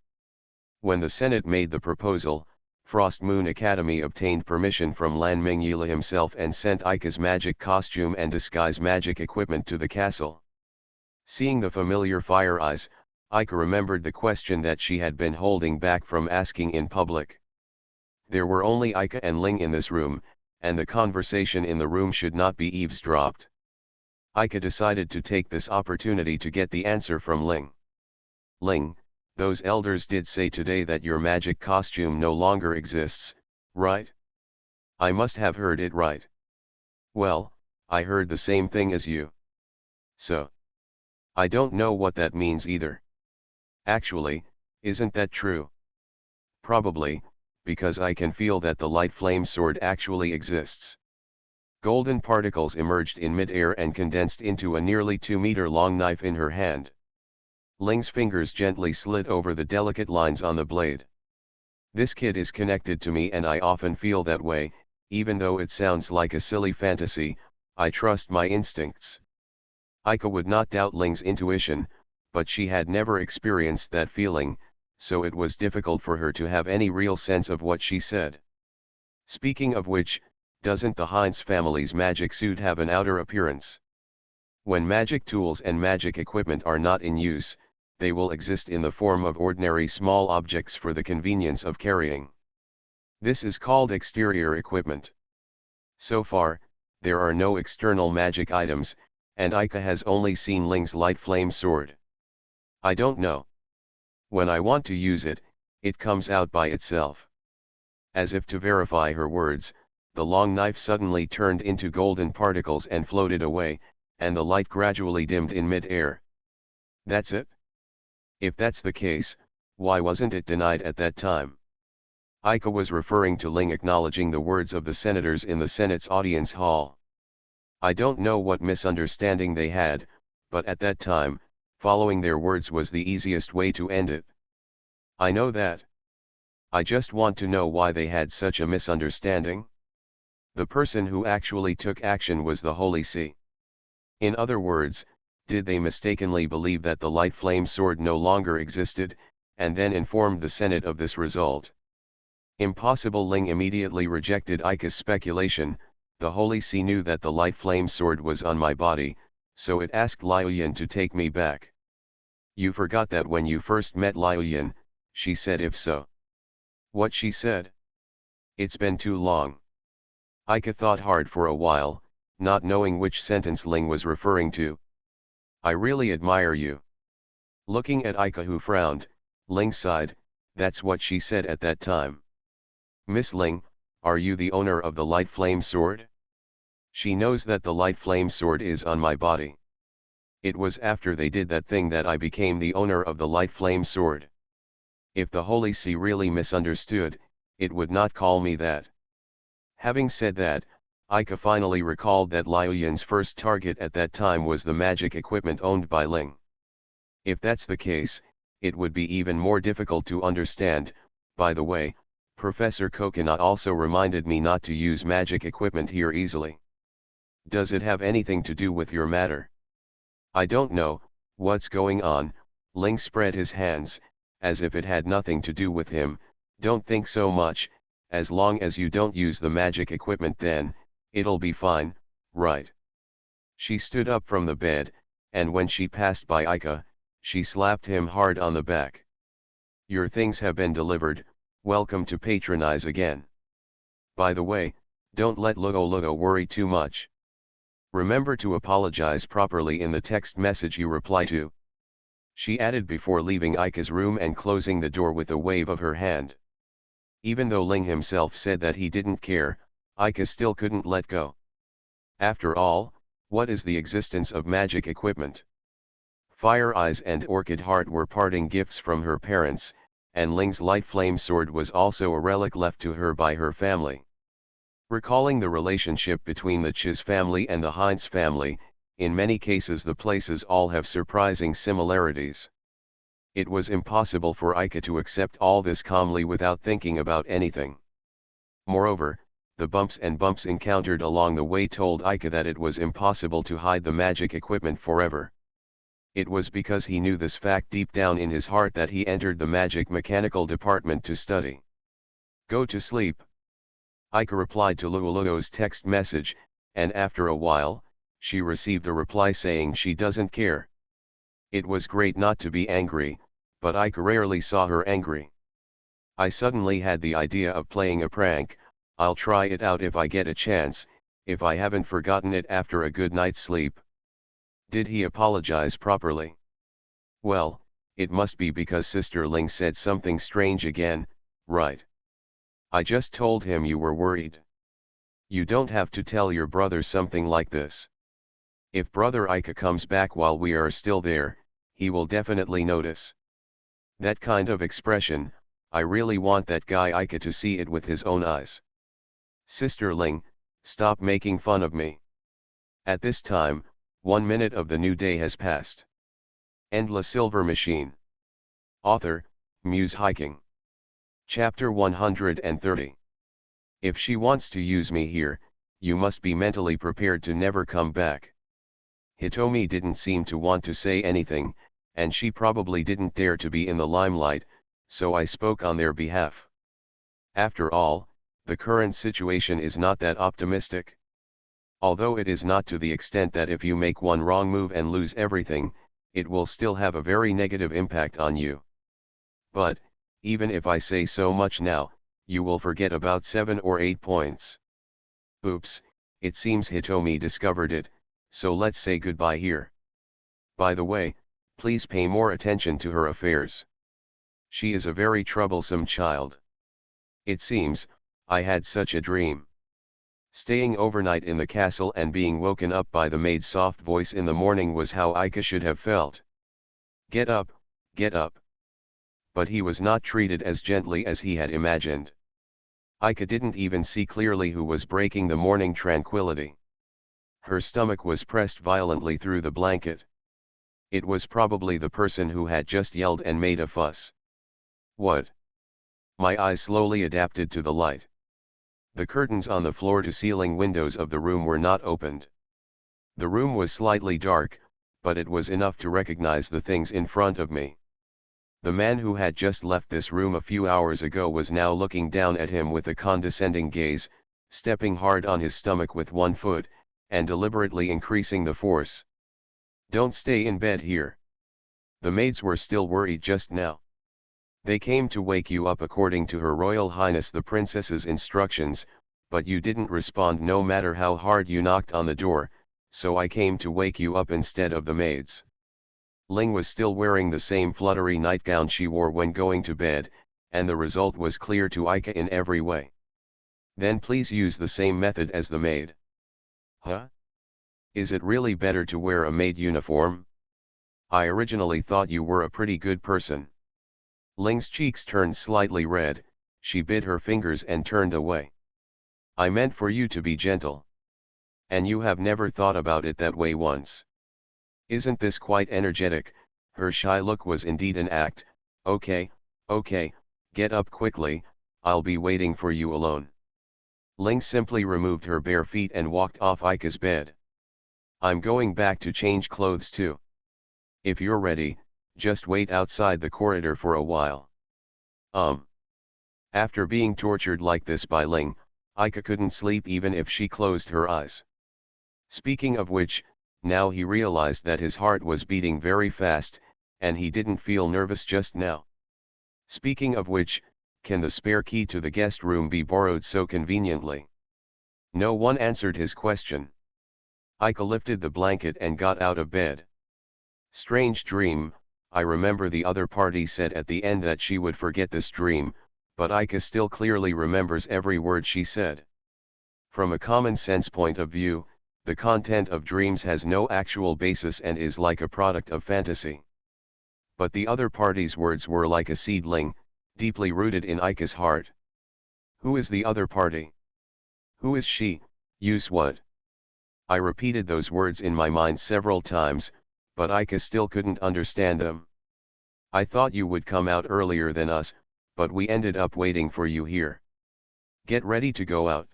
When the Senate made the proposal, Frost Moon Academy obtained permission from Lan Mingyila himself and sent Ika's magic costume and disguise magic equipment to the castle. Seeing the familiar fire eyes, Ika remembered the question that she had been holding back from asking in public. There were only Ika and Ling in this room, and the conversation in the room should not be eavesdropped. Ika decided to take this opportunity to get the answer from Ling. Ling, those elders did say today that your magic costume no longer exists, right? I must have heard it right. Well, I heard the same thing as you. So. I don't know what that means either. Actually, isn't that true? Probably, because I can feel that the light flame sword actually exists. Golden particles emerged in mid-air and condensed into a nearly 2-meter-long knife in her hand. Ling's fingers gently slid over the delicate lines on the blade. This kid is connected to me and I often feel that way, even though it sounds like a silly fantasy. I trust my instincts. Ika would not doubt Ling's intuition, but she had never experienced that feeling, so it was difficult for her to have any real sense of what she said. Speaking of which, doesn't the Heinz family's magic suit have an outer appearance? When magic tools and magic equipment are not in use, they will exist in the form of ordinary small objects for the convenience of carrying. This is called exterior equipment. So far, there are no external magic items, and Ika has only seen Ling's light flame sword. I don't know. When I want to use it, it comes out by itself. As if to verify her words, the long knife suddenly turned into golden particles and floated away, and the light gradually dimmed in mid-air. That's it? If that's the case, why wasn't it denied at that time? Ika was referring to Ling acknowledging the words of the senators in the Senate's audience hall. I don't know what misunderstanding they had, but at that time, following their words was the easiest way to end it. I know that. I just want to know why they had such a misunderstanding. The person who actually took action was the Holy See. In other words, Did they mistakenly believe that the light flame sword no longer existed, and then informed the Senate of this result? Impossible. Ling immediately rejected Ika's speculation. The Holy See knew that the light flame sword was on my body, so it asked Liuyan to take me back. You forgot that when you first met Liuyan, she said. If so, what she said? It's been too long. Ika thought hard for a while, not knowing which sentence Ling was referring to. I really admire you. Looking at Ika, who frowned, Ling sighed. That's what she said at that time. Miss Ling, are you the owner of the light flame sword? She knows that the light flame sword is on my body. It was after they did that thing that I became the owner of the light flame sword. If the Holy See really misunderstood, it would not call me that. Having said that, Ika finally recalled that Liuyan's first target at that time was the magic equipment owned by Ling. If that's the case, it would be even more difficult to understand. By the way, Professor Coconut also reminded me not to use magic equipment here easily. Does it have anything to do with your matter? I don't know what's going on. Ling spread his hands, as if it had nothing to do with him. Don't think so much. As long as you don't use the magic equipment, then it'll be fine, right? She stood up from the bed, and when she passed by Ika, she slapped him hard on the back. Your things have been delivered. Welcome to patronize again. By the way, don't let Lugo worry too much. Remember to apologize properly in the text message you reply to. She added before leaving Ika's room and closing the door with a wave of her hand. Even though Ling himself said that he didn't care, Ika still couldn't let go. After all, what is the existence of magic equipment? Fire Eyes and Orchid Heart were parting gifts from her parents, and Ling's light flame sword was also a relic left to her by her family. Recalling the relationship between the Chiz family and the Heinz family, in many cases the places all have surprising similarities. It was impossible for Ika to accept all this calmly without thinking about anything. Moreover, the bumps encountered along the way told Ika that it was impossible to hide the magic equipment forever. It was because he knew this fact deep down in his heart that he entered the magic mechanical department to study. Go to sleep. Ika replied to Lugo's text message, and after a while, she received a reply saying she doesn't care. It was great not to be angry, but Ika rarely saw her angry. I suddenly had the idea of playing a prank. I'll try it out if I get a chance, if I haven't forgotten it after a good night's sleep. Did he apologize properly? Well, it must be because Sister Ling said something strange again, right? I just told him you were worried. You don't have to tell your brother something like this. If Brother Ika comes back while we are still there, he will definitely notice. That kind of expression, I really want that guy Ika to see it with his own eyes. Sister Ling, stop making fun of me. At this time, 1 minute of the new day has passed. End La Silver Machine. Author, Muse Hiking. Chapter 130. If she wants to use me here, you must be mentally prepared to never come back. Hitomi didn't seem to want to say anything, and she probably didn't dare to be in the limelight, so I spoke on their behalf. After all, the current situation is not that optimistic. Although it is not to the extent that if you make one wrong move and lose everything, it will still have a very negative impact on you. But, even if I say so much now, you will forget about 7 or 8 points. Oops, it seems Hitomi discovered it, so let's say goodbye here. By the way, please pay more attention to her affairs. She is a very troublesome child. It seems, I had such a dream. Staying overnight in the castle and being woken up by the maid's soft voice in the morning was how Ika should have felt. Get up, get up. But he was not treated as gently as he had imagined. Ika didn't even see clearly who was breaking the morning tranquility. Her stomach was pressed violently through the blanket. It was probably the person who had just yelled and made a fuss. What? My eyes slowly adapted to the light. The curtains on the floor-to-ceiling windows of the room were not opened. The room was slightly dark, but it was enough to recognize the things in front of me. The man who had just left this room a few hours ago was now looking down at him with a condescending gaze, stepping hard on his stomach with one foot, and deliberately increasing the force. "Don't stay in bed here." The maids were still worried just now. "They came to wake you up according to Her Royal Highness the Princess's instructions, but you didn't respond no matter how hard you knocked on the door, so I came to wake you up instead of the maids." Ling was still wearing the same fluttery nightgown she wore when going to bed, and the result was clear to Ika in every way. "Then please use the same method as the maid." "Huh? Is it really better to wear a maid uniform? I originally thought you were a pretty good person." Ling's cheeks turned slightly red, she bit her fingers and turned away. "I meant for you to be gentle. And you have never thought about it that way once. Isn't this quite energetic?" Her shy look was indeed an act. Okay, get up quickly, I'll be waiting for you alone." Ling simply removed her bare feet and walked off Ika's bed. "I'm going back to change clothes too. If you're ready, just wait outside the corridor for a while." After being tortured like this by Ling, Ika couldn't sleep even if she closed her eyes. Speaking of which, now he realized that his heart was beating very fast, and he didn't feel nervous just now. Speaking of which, can the spare key to the guest room be borrowed so conveniently? No one answered his question. Ika lifted the blanket and got out of bed. "Strange dream, I remember the other party said at the end that she would forget this dream, but Ika still clearly remembers every word she said. From a common sense point of view, the content of dreams has no actual basis and is like a product of fantasy. But the other party's words were like a seedling, deeply rooted in Ika's heart. Who is the other party? Who is she, use what? I repeated those words in my mind several times, but Ika still couldn't understand them. "I thought you would come out earlier than us, but we ended up waiting for you here. Get ready to go out."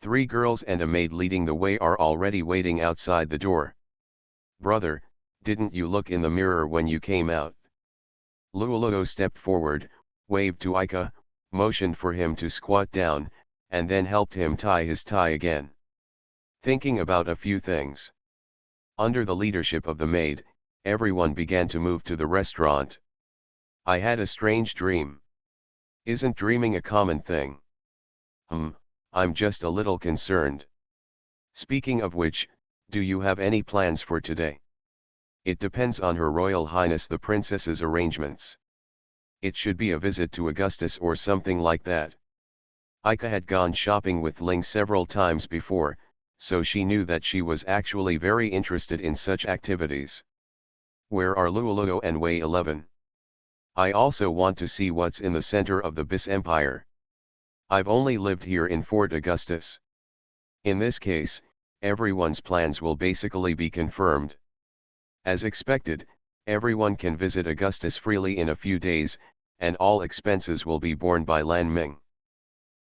3 girls and a maid leading the way are already waiting outside the door. "Brother, didn't you look in the mirror when you came out?" Luoluo stepped forward, waved to Ika, motioned for him to squat down, and then helped him tie his tie again. Thinking about a few things. Under the leadership of the maid, everyone began to move to the restaurant. "I had a strange dream." "Isn't dreaming a common thing?" I'm just a little concerned." "Speaking of which, do you have any plans for today?" "It depends on Her Royal Highness the Princess's arrangements. It should be a visit to Augustus or something like that." Ika had gone shopping with Ling several times before, so she knew that she was actually very interested in such activities. "Where are Luoluo and Wei 11? I also want to see what's in the center of the Bis Empire. I've only lived here in Fort Augustus." In this case, everyone's plans will basically be confirmed. As expected, everyone can visit Augustus freely in a few days, and all expenses will be borne by Lan Ming.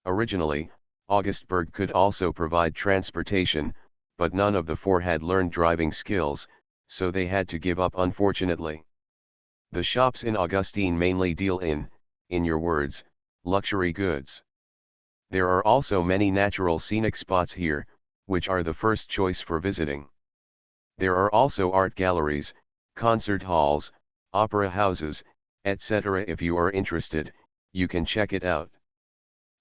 Originally, Augustburg could also provide transportation, but none of the 4 had learned driving skills, so they had to give up unfortunately. The shops in Augustine mainly deal in your words, luxury goods. There are also many natural scenic spots here, which are the first choice for visiting. There are also art galleries, concert halls, opera houses, etc. If you are interested, you can check it out.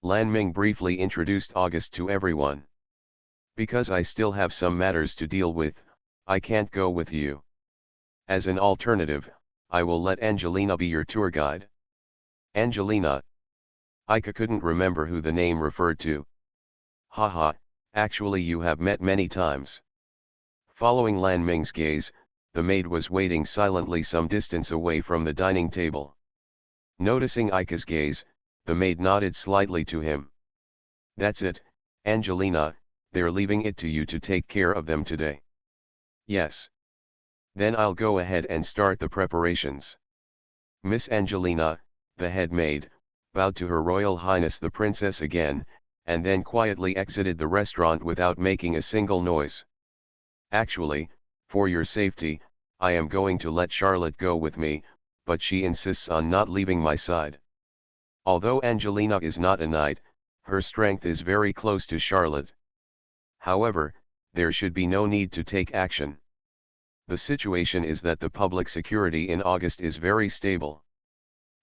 Lan Ming briefly introduced August to everyone. "Because I still have some matters to deal with, I can't go with you. As an alternative, I will let Angelina be your tour guide." "Angelina?" Ika couldn't remember who the name referred to. "Haha, actually you have met many times." Following Lan Ming's gaze, the maid was waiting silently some distance away from the dining table. Noticing Ika's gaze, the maid nodded slightly to him. "That's it, Angelina, they're leaving it to you to take care of them today." "Yes. Then I'll go ahead and start the preparations." Miss Angelina, the head maid, bowed to Her Royal Highness the Princess again, and then quietly exited the restaurant without making a single noise. Actually, For your safety, I am going to let Charlotte go with me, but she insists on not leaving my side. Although Angelina is not a knight, her strength is very close to Charlotte. However, there should be no need to take action. The situation is that the public security in August is very stable.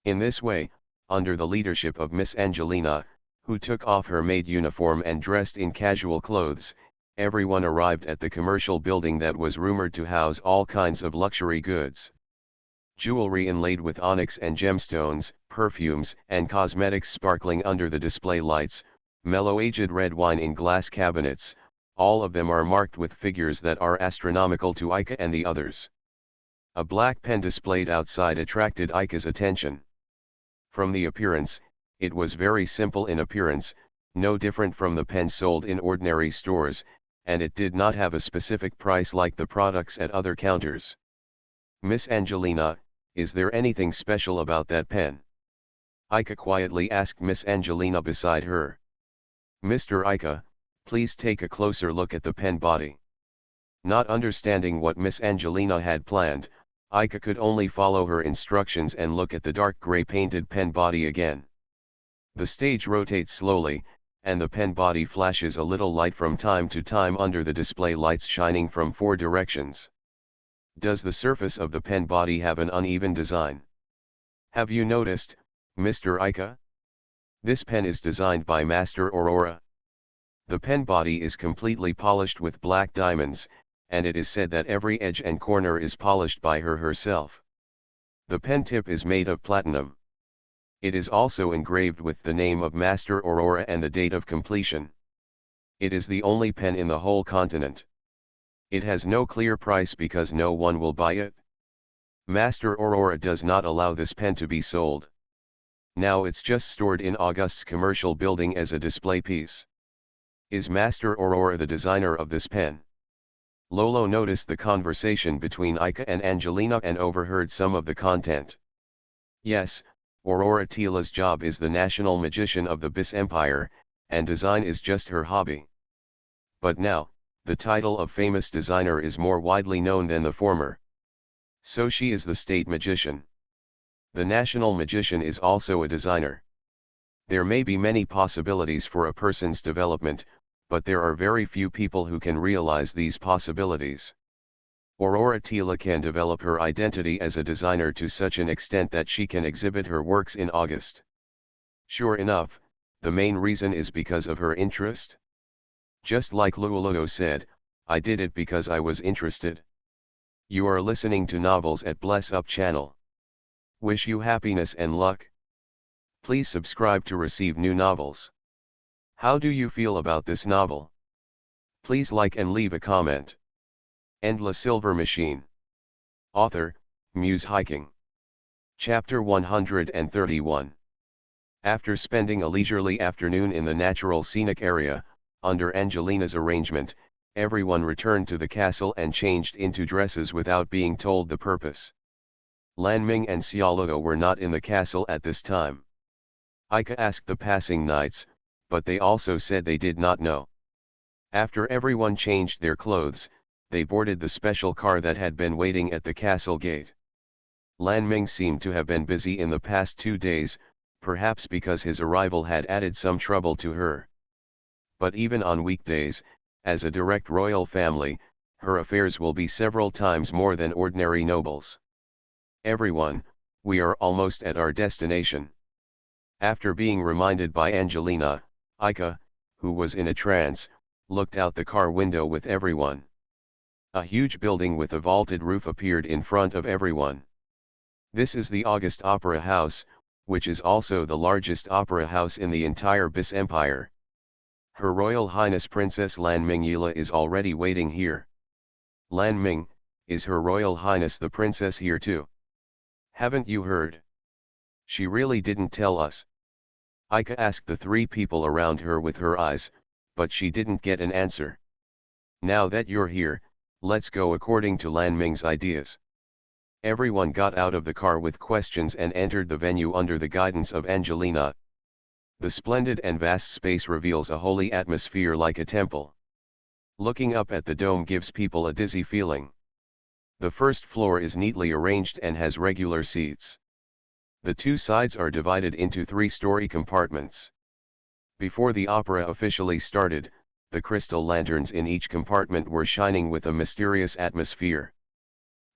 In this way, under the leadership of Miss Angelina, who took off her maid uniform and dressed in casual clothes, everyone arrived at the commercial building that was rumored to house all kinds of luxury goods. Jewelry inlaid with onyx and gemstones, perfumes and cosmetics sparkling under the display lights, mellow-aged red wine in glass cabinets, all of them are marked with figures that are astronomical to Ika and the others. A black pen displayed outside attracted Ika's attention. From the appearance, it was very simple in appearance, no different from the pen sold in ordinary stores, and it did not have a specific price like the products at other counters. Miss Angelina, is there anything special about that pen? Ika quietly asked Miss Angelina beside her. Mr. Ika, please take a closer look at the pen body. Not understanding what Miss Angelina had planned, Ika could only follow her instructions and look at the dark gray painted pen body again. The stage rotates slowly, and the pen body flashes a little light from time to time under the display lights shining from 4 directions. Does the surface of the pen body have an uneven design? Have you noticed, Mr. Ika? This pen is designed by Master Aurora. The pen body is completely polished with black diamonds, and it is said that every edge and corner is polished by her herself. The pen tip is made of platinum. It is also engraved with the name of Master Aurora and the date of completion. It is the only pen in the whole continent. It has no clear price because no one will buy it. Master Aurora does not allow this pen to be sold. Now it's just stored in August's commercial building as a display piece. Is Master Aurora the designer of this pen? Lolo noticed the conversation between Ika and Angelina and overheard some of the content. Yes, Aurora Tila's job is the national magician of the Bis Empire, and design is just her hobby. But now, the title of famous designer is more widely known than the former. So she is the state magician. The national magician is also a designer. There may be many possibilities for a person's development, but there are very few people who can realize these possibilities. Aurora Tila can develop her identity as a designer to such an extent that she can exhibit her works in August. Sure enough, the main reason is because of her interest. Just like Luoluo said, I did it because I was interested. You are listening to Novels at Bless Up channel. Wish you happiness and luck. Please subscribe to receive new novels. How do you feel about this novel? Please like and leave a comment. And La Silver Machine. Author, Muse Hiking. Chapter 131. After spending a leisurely afternoon in the natural scenic area, under Angelina's arrangement, everyone returned to the castle and changed into dresses without being told the purpose. Lanming and Xiaoluo were not in the castle at this time. Ika asked the passing knights, but they also said they did not know. After everyone changed their clothes, they boarded the special car that had been waiting at the castle gate. Lanming seemed to have been busy in the past 2 days, perhaps because his arrival had added some trouble to her. But even on weekdays, as a direct royal family, her affairs will be several times more than ordinary nobles. Everyone, we are almost at our destination. After being reminded by Angelina, Ika, who was in a trance, looked out the car window with everyone. A huge building with a vaulted roof appeared in front of everyone. This is the August Opera House, which is also the largest opera house in the entire Bis Empire. Her Royal Highness Princess Lanming Yila is already waiting here. Lanming, is Her Royal Highness the Princess here too? Haven't you heard? She really didn't tell us. Ika asked the 3 people around her with her eyes, but she didn't get an answer. Now that you're here, let's go according to Lanming's ideas. Everyone got out of the car with questions and entered the venue under the guidance of Angelina. The splendid and vast space reveals a holy atmosphere like a temple. Looking up at the dome gives people a dizzy feeling. The first floor is neatly arranged and has regular seats. The two sides are divided into three-story compartments. Before the opera officially started, the crystal lanterns in each compartment were shining with a mysterious atmosphere.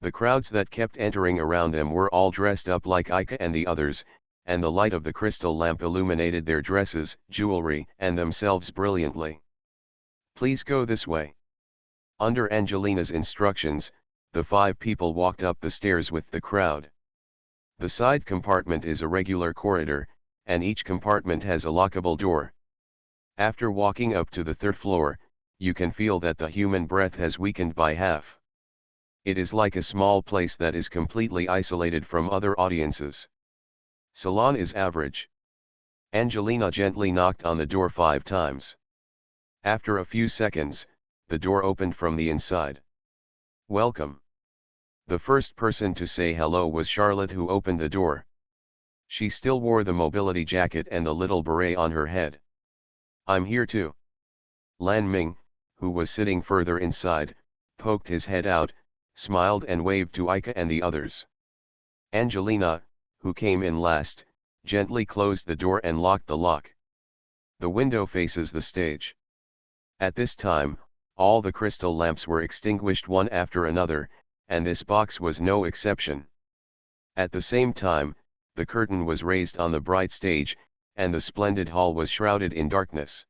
The crowds that kept entering around them were all dressed up like Ika and the others, and the light of the crystal lamp illuminated their dresses, jewelry, and themselves brilliantly. Please go this way. Under Angelina's instructions, the 5 people walked up the stairs with the crowd. The side compartment is a regular corridor, and each compartment has a lockable door. After walking up to the 3rd floor, you can feel that the human breath has weakened by half. It is like a small place that is completely isolated from other audiences. Salon is average. Angelina gently knocked on the door 5 times. After a few seconds, the door opened from the inside. Welcome. The first person to say hello was Charlotte, who opened the door. She still wore the mobility jacket and the little beret on her head. I'm here too. Lan Ming, who was sitting further inside, poked his head out, smiled and waved to Ika and the others. Angelina, who came in last, gently closed the door and locked the lock. The window faces the stage. At this time, all the crystal lamps were extinguished one after another, and this box was no exception. At the same time, the curtain was raised on the bright stage, and the splendid hall was shrouded in darkness.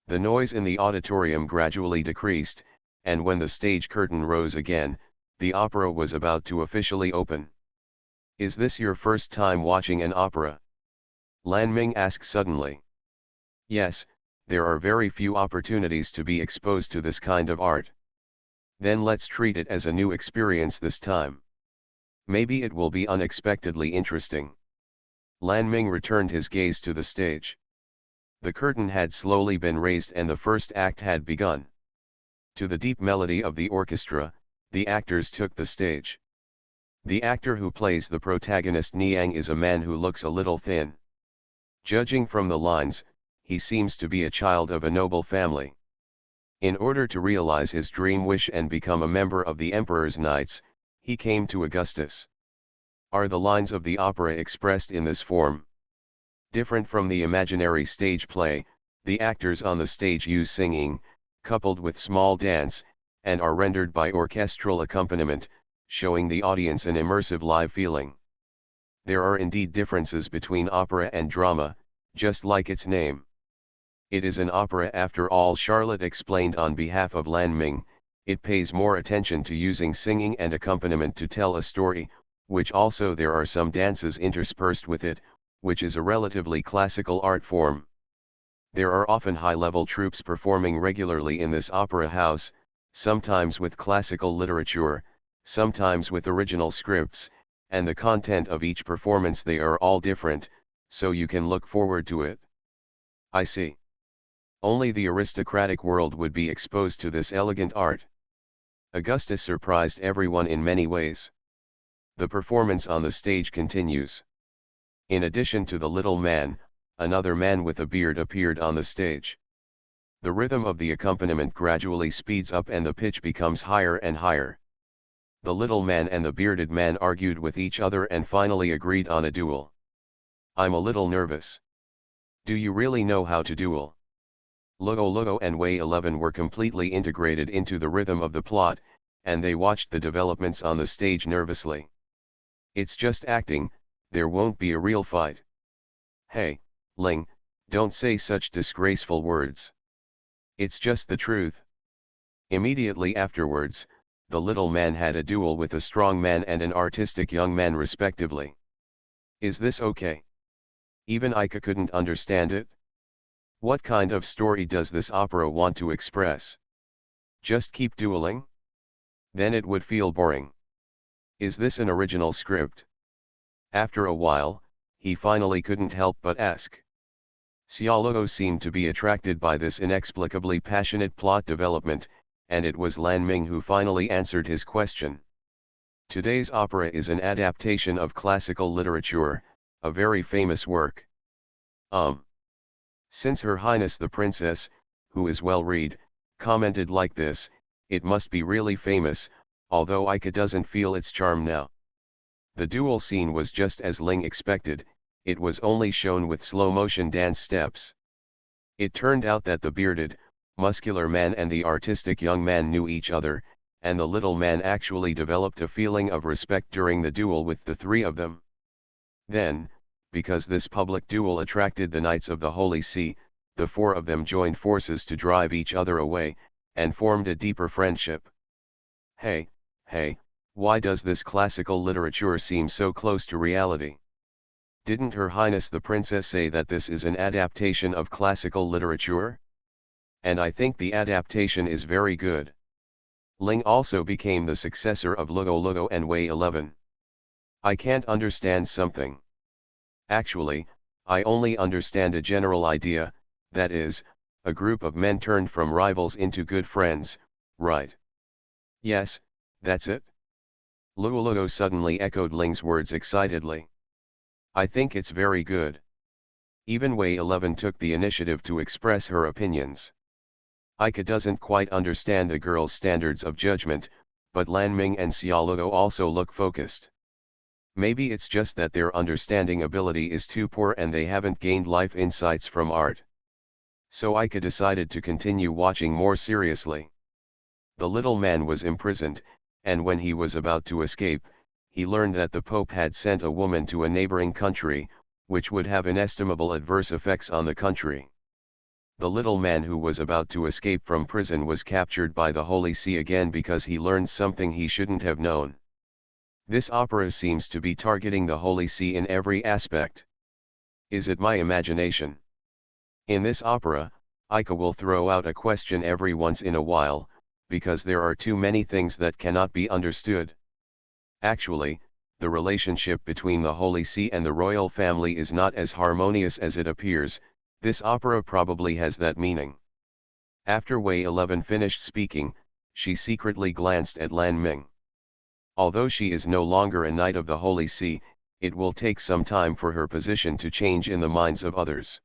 The noise in the auditorium gradually decreased, and when the stage curtain rose again, the opera was about to officially open. Is this your first time watching an opera? Lan Ming asked suddenly. Yes, there are very few opportunities to be exposed to this kind of art. Then let's treat it as a new experience this time. Maybe it will be unexpectedly interesting. Lan Ming returned his gaze to the stage. The curtain had slowly been raised and the first act had begun. To the deep melody of the orchestra, the actors took the stage. The actor who plays the protagonist Niang is a man who looks a little thin. Judging from the lines, he seems to be a child of a noble family. In order to realize his dream wish and become a member of the Emperor's Knights, he came to Augustus. Are the lines of the opera expressed in this form? Different from the imaginary stage play, the actors on the stage use singing, coupled with small dance, and are rendered by orchestral accompaniment, showing the audience an immersive live feeling. There are indeed differences between opera and drama, just like its name. It is an opera after all, Charlotte explained on behalf of Lan Ming. It pays more attention to using singing and accompaniment to tell a story, which also there are some dances interspersed with it, which is a relatively classical art form. There are often high-level troupes performing regularly in this opera house, sometimes with classical literature, sometimes with original scripts, and the content of each performance, they are all different, so you can look forward to it. I see. Only the aristocratic world would be exposed to this elegant art. Augustus surprised everyone in many ways. The performance on the stage continues. In addition to the little man, another man with a beard appeared on the stage. The rhythm of the accompaniment gradually speeds up and the pitch becomes higher and higher. The little man and the bearded man argued with each other and finally agreed on a duel. I'm a little nervous. Do you really know how to duel? Logo Logo and Wei 11 were completely integrated into the rhythm of the plot, and they watched the developments on the stage nervously. It's just acting, there won't be a real fight. Hey, Ling, don't say such disgraceful words. It's just the truth. Immediately afterwards, the little man had a duel with a strong man and an artistic young man respectively. Is this okay? Even Ika couldn't understand it. What kind of story does this opera want to express? Just keep dueling? Then it would feel boring. Is this an original script? After a while, he finally couldn't help but ask. Xiaoluo seemed to be attracted by this inexplicably passionate plot development, and it was Lan Ming who finally answered his question. Today's opera is an adaptation of classical literature, a very famous work. Since Her Highness the Princess, who is well read, commented like this, it must be really famous, although Ika doesn't feel its charm now. The duel scene was just as Ling expected, it was only shown with slow-motion dance steps. It turned out that the bearded, muscular man and the artistic young man knew each other, and the little man actually developed a feeling of respect during the duel with the three of them. Then, because this public duel attracted the Knights of the Holy See, the four of them joined forces to drive each other away, and formed a deeper friendship. Hey, why does this classical literature seem so close to reality? Didn't Her Highness the Princess say that this is an adaptation of classical literature? And I think the adaptation is very good. Ling also became the successor of Lugo Lugo and Wei 11. I can't understand something. Actually, I only understand a general idea, that is, a group of men turned from rivals into good friends, right? Yes, that's it. Lugo Lugo suddenly echoed Ling's words excitedly. I think it's very good. Even Wei 11 took the initiative to express her opinions. Ika doesn't quite understand the girl's standards of judgment, but Lan Ming and Xia Lugo also look focused. Maybe it's just that their understanding ability is too poor and they haven't gained life insights from art. So Ika decided to continue watching more seriously. The little man was imprisoned, and when he was about to escape, he learned that the Pope had sent a woman to a neighboring country, which would have inestimable adverse effects on the country. The little man who was about to escape from prison was captured by the Holy See again because he learned something he shouldn't have known. This opera seems to be targeting the Holy See in every aspect. Is it my imagination? In this opera, Ika will throw out a question every once in a while, because there are too many things that cannot be understood. Actually, the relationship between the Holy See and the royal family is not as harmonious as it appears. This opera probably has that meaning. After Wei 11 finished speaking, she secretly glanced at Lan Ming. Although she is no longer a knight of the Holy See, it will take some time for her position to change in the minds of others.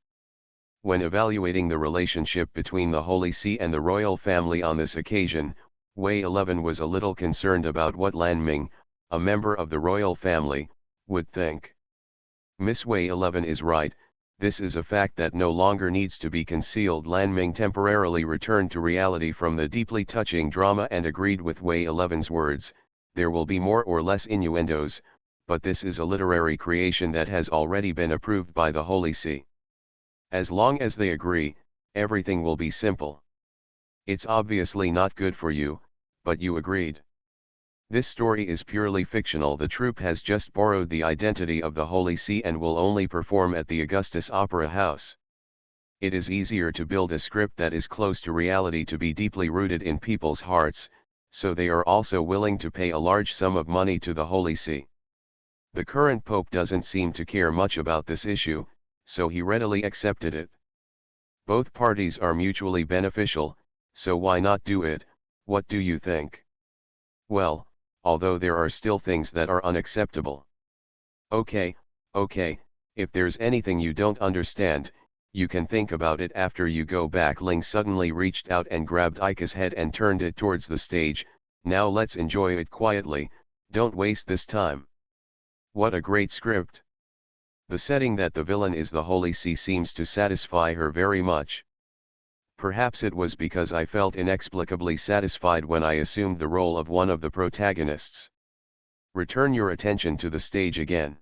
When evaluating the relationship between the Holy See and the royal family on this occasion, Wei 11 was a little concerned about what Lan Ming, a member of the royal family, would think. Miss Wei 11 is right, this is a fact that no longer needs to be concealed. Lan Ming temporarily returned to reality from the deeply touching drama and agreed with Wei 11's words. There will be more or less innuendos, but this is a literary creation that has already been approved by the Holy See. As long as they agree, everything will be simple. It's obviously not good for you, but you agreed. This story is purely fictional. The troupe has just borrowed the identity of the Holy See and will only perform at the Augustus Opera House. It is easier to build a script that is close to reality to be deeply rooted in people's hearts, so they are also willing to pay a large sum of money to the Holy See. The current Pope doesn't seem to care much about this issue, so he readily accepted it. Both parties are mutually beneficial, so why not do it? What do you think? Well, although there are still things that are unacceptable. Okay, if there's anything you don't understand, you can think about it after you go back. Ling suddenly reached out and grabbed Ika's head and turned it towards the stage. Now let's enjoy it quietly, don't waste this time. What a great script. The setting that the villain is the Holy See seems to satisfy her very much. Perhaps it was because I felt inexplicably satisfied when I assumed the role of one of the protagonists. Return your attention to the stage again.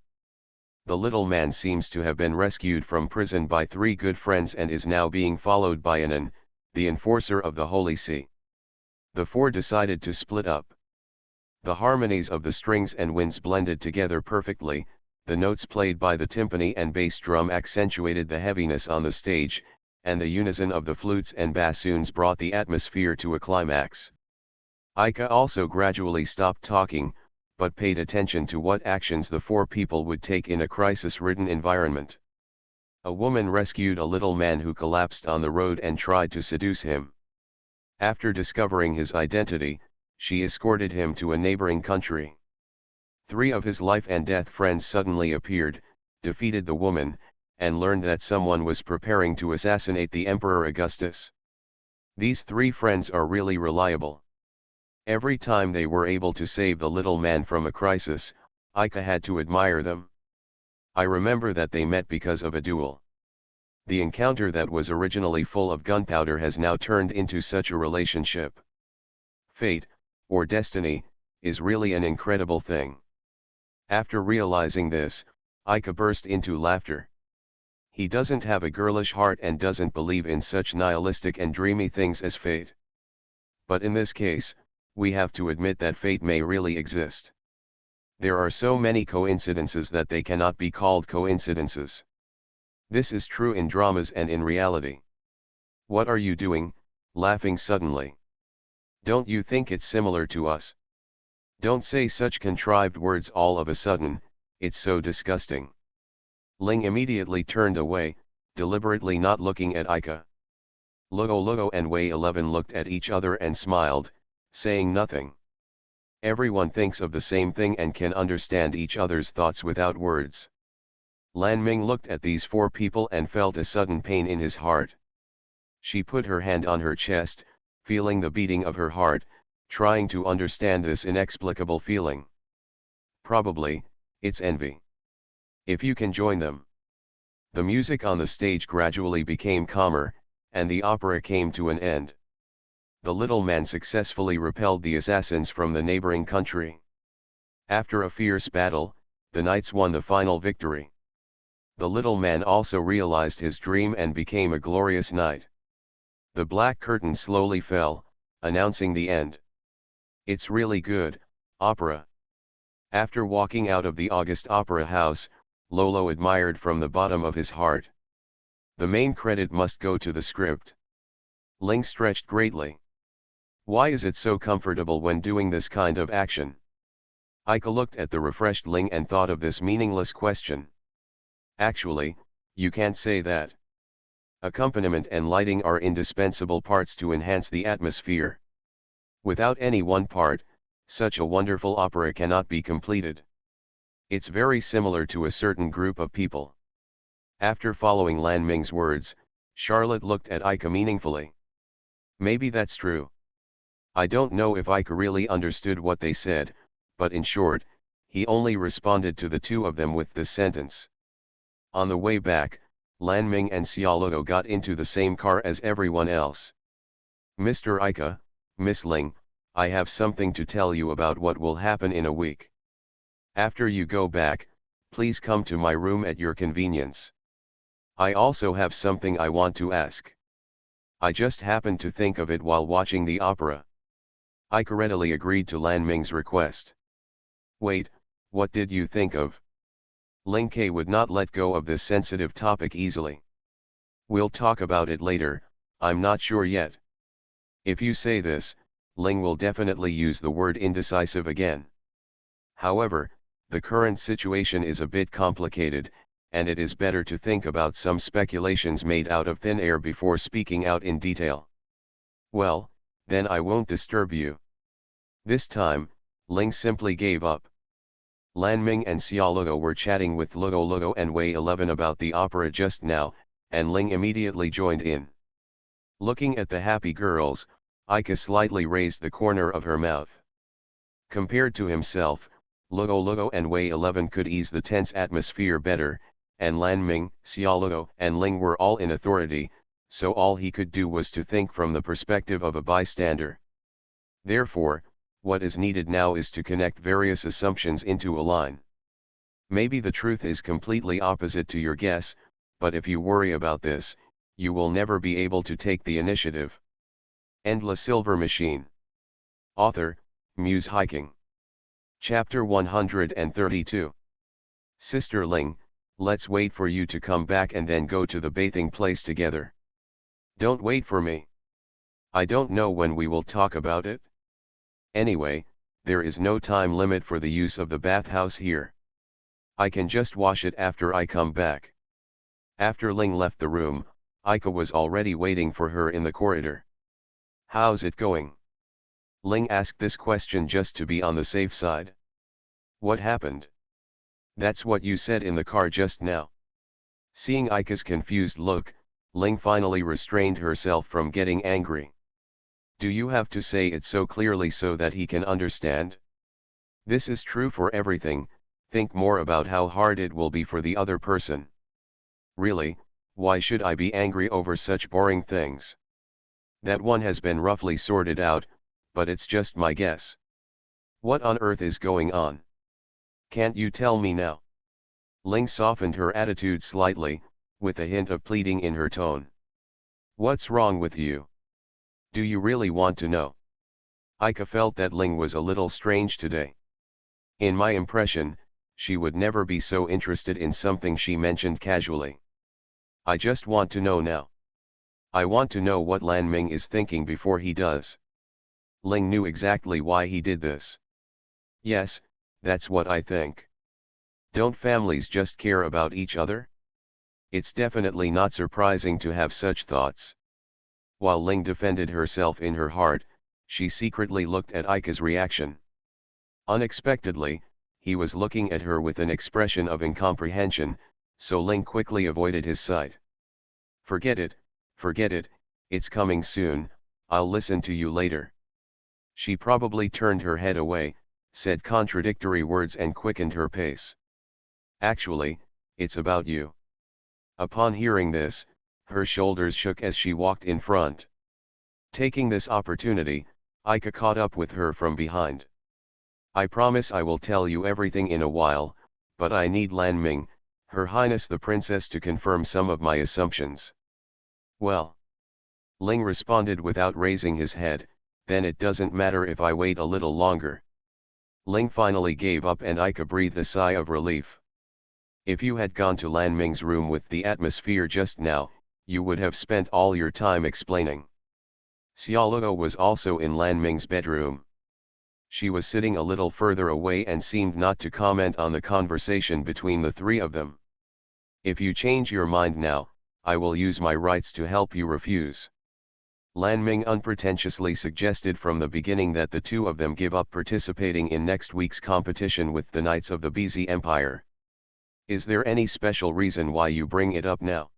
The little man seems to have been rescued from prison by three good friends and is now being followed by Anan, the enforcer of the Holy See. The four decided to split up. The harmonies of the strings and winds blended together perfectly, the notes played by the timpani and bass drum accentuated the heaviness on the stage, and the unison of the flutes and bassoons brought the atmosphere to a climax. Ika also gradually stopped talking, but paid attention to what actions the four people would take in a crisis-ridden environment. A woman rescued a little man who collapsed on the road and tried to seduce him. After discovering his identity, she escorted him to a neighboring country. Three of his life and death friends suddenly appeared, defeated the woman, and learned that someone was preparing to assassinate the Emperor Augustus. These three friends are really reliable. Every time they were able to save the little man from a crisis, Ika had to admire them. I remember that they met because of a duel. The encounter that was originally full of gunpowder has now turned into such a relationship. Fate, or destiny, is really an incredible thing. After realizing this, Ika burst into laughter. He doesn't have a girlish heart and doesn't believe in such nihilistic and dreamy things as fate. But in this case, we have to admit that fate may really exist. There are so many coincidences that they cannot be called coincidences. This is true in dramas and in reality. What are you doing, laughing suddenly? Don't you think it's similar to us? Don't say such contrived words all of a sudden, it's so disgusting. Ling immediately turned away, deliberately not looking at Ika. Lugo and Wei 11 looked at each other and smiled, saying nothing. Everyone thinks of the same thing and can understand each other's thoughts without words. Lan Ming looked at these four people and felt a sudden pain in his heart. She put her hand on her chest, feeling the beating of her heart, trying to understand this inexplicable feeling. Probably, it's envy. If you can join them. The music on the stage gradually became calmer, and the opera came to an end. The little man successfully repelled the assassins from the neighboring country. After a fierce battle, the knights won the final victory. The little man also realized his dream and became a glorious knight. The black curtain slowly fell, announcing the end. It's really good, opera. After walking out of the August Opera House, Lolo admired from the bottom of his heart. The main credit must go to the script. Ling stretched greatly. Why is it so comfortable when doing this kind of action? Ika looked at the refreshed Ling and thought of this meaningless question. Actually, you can't say that. Accompaniment and lighting are indispensable parts to enhance the atmosphere. Without any one part, such a wonderful opera cannot be completed. It's very similar to a certain group of people. After following Lan Ming's words, Charlotte looked at Ika meaningfully. Maybe that's true. I don't know if Ika really understood what they said, but in short, he only responded to the two of them with this sentence. On the way back, Lan Ming and Xiaoluo got into the same car as everyone else. Mr. Ika, Miss Ling, I have something to tell you about what will happen in a week. After you go back, please come to my room at your convenience. I also have something I want to ask. I just happened to think of it while watching the opera. Ika readily agreed to Lan Ming's request. Wait, what did you think of? Ling Ke would not let go of this sensitive topic easily. We'll talk about it later, I'm not sure yet. If you say this, Ling will definitely use the word indecisive again. However, the current situation is a bit complicated, and it is better to think about some speculations made out of thin air before speaking out in detail. Well, then I won't disturb you. This time, Ling simply gave up. Lan Ming and Xiaoluo were chatting with Lugo and Wei 11 about the opera just now, and Ling immediately joined in. Looking at the happy girls, Ika slightly raised the corner of her mouth. Compared to himself, Lugo and Wei 11 could ease the tense atmosphere better, and Lan Ming, Xiaoluo and Ling were all in authority, so all he could do was to think from the perspective of a bystander. Therefore, what is needed now is to connect various assumptions into a line. Maybe the truth is completely opposite to your guess, but if you worry about this, you will never be able to take the initiative. End La Silver Machine. Author, Muse Hiking. Chapter 132. Sister Ling, let's wait for you to come back and then go to the bathing place together. Don't wait for me. I don't know when we will talk about it. Anyway, there is no time limit for the use of the bathhouse here. I can just wash it after I come back. After Ling left the room, Ika was already waiting for her in the corridor. How's it going? Ling asked this question just to be on the safe side. What happened? That's what you said in the car just now. Seeing Ika's confused look, Ling finally restrained herself from getting angry. Do you have to say it so clearly so that he can understand? This is true for everything. Think more about how hard it will be for the other person. Really, why should I be angry over such boring things? That one has been roughly sorted out, but it's just my guess. What on earth is going on? Can't you tell me now? Ling softened her attitude slightly, with a hint of pleading in her tone. What's wrong with you? Do you really want to know? Ika felt that Ling was a little strange today. In my impression, she would never be so interested in something she mentioned casually. I just want to know now. I want to know what Lan Ming is thinking before he does. Ling knew exactly why he did this. Yes, that's what I think. Don't families just care about each other? It's definitely not surprising to have such thoughts. While Ling defended herself in her heart, she secretly looked at Ika's reaction. Unexpectedly, he was looking at her with an expression of incomprehension, so Ling quickly avoided his sight. Forget it, it's coming soon, I'll listen to you later. She probably turned her head away, said contradictory words and quickened her pace. Actually, it's about you. Upon hearing this, her shoulders shook as she walked in front. Taking this opportunity, Ika caught up with her from behind. I promise I will tell you everything in a while, but I need Lan Ming, Her Highness the Princess, to confirm some of my assumptions. Well. Ling responded without raising his head, then it doesn't matter if I wait a little longer. Ling finally gave up and Ika breathed a sigh of relief. If you had gone to Lan Ming's room with the atmosphere just now, you would have spent all your time explaining. Xiaoluo was also in Lan Ming's bedroom. She was sitting a little further away and seemed not to comment on the conversation between the three of them. If you change your mind now, I will use my rights to help you refuse. Lan Ming unpretentiously suggested from the beginning that the two of them give up participating in next week's competition with the Knights of the BZ Empire. Is there any special reason why you bring it up now?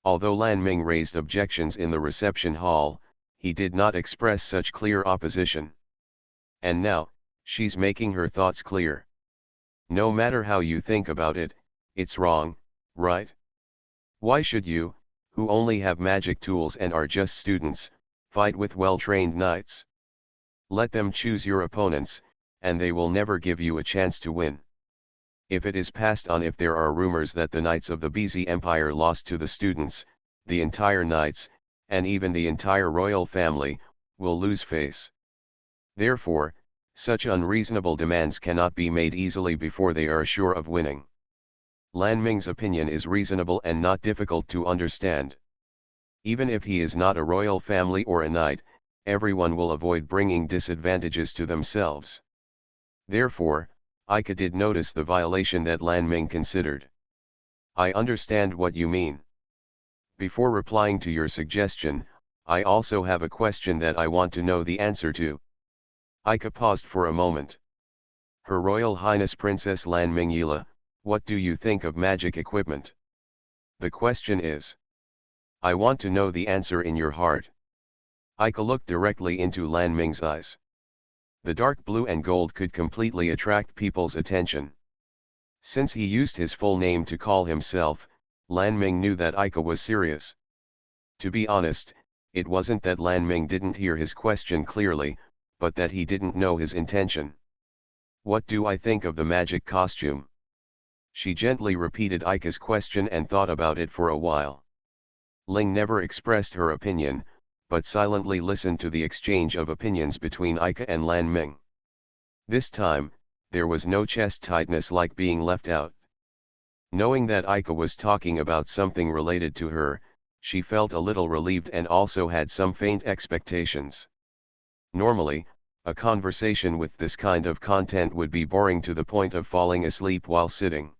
Although Lan Ming raised objections in the reception hall, he did not express such clear opposition. And now, she's making her thoughts clear. No matter how you think about it, it's wrong, right? Why should you, who only have magic tools and are just students, fight with well-trained knights? Let them choose your opponents, and they will never give you a chance to win. If it is passed on, if there are rumors that the Knights of the BZ Empire lost to the students, the entire Knights, and even the entire royal family, will lose face. Therefore, such unreasonable demands cannot be made easily before they are sure of winning. Lan Ming's opinion is reasonable and not difficult to understand. Even if he is not a royal family or a knight, everyone will avoid bringing disadvantages to themselves. Therefore, Ika did notice the violation that Lan Ming considered. I understand what you mean. Before replying to your suggestion, I also have a question that I want to know the answer to. Ika paused for a moment. Her Royal Highness Princess Lan Ming Yila, what do you think of magic equipment? The question is. I want to know the answer in your heart. Ika looked directly into Lan Ming's eyes. The dark blue and gold could completely attract people's attention. Since he used his full name to call himself, Lan Ming knew that Ika was serious. To be honest, it wasn't that Lan Ming didn't hear his question clearly, but that he didn't know his intention. What do I think of the magic costume? She gently repeated Ika's question and thought about it for a while. Ling never expressed her opinion, but silently listened to the exchange of opinions between Ika and Lan Ming. This time, there was no chest tightness like being left out. Knowing that Ika was talking about something related to her, she felt a little relieved and also had some faint expectations. Normally, a conversation with this kind of content would be boring to the point of falling asleep while sitting.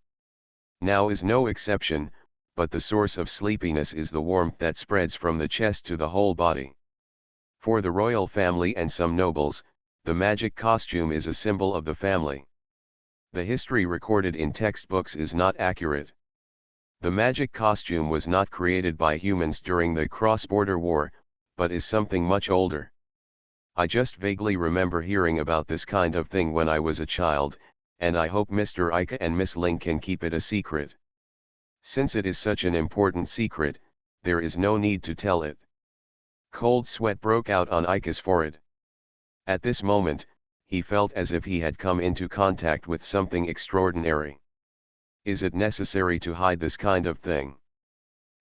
Now is no exception, but the source of sleepiness is the warmth that spreads from the chest to the whole body. For the royal family and some nobles, the magic costume is a symbol of the family. The history recorded in textbooks is not accurate. The magic costume was not created by humans during the cross-border war, but is something much older. I just vaguely remember hearing about this kind of thing when I was a child, and I hope Mr. Ika and Miss Ling can keep it a secret. Since it is such an important secret, there is no need to tell it. Cold sweat broke out on Ika's forehead. At this moment, he felt as if he had come into contact with something extraordinary. Is it necessary to hide this kind of thing?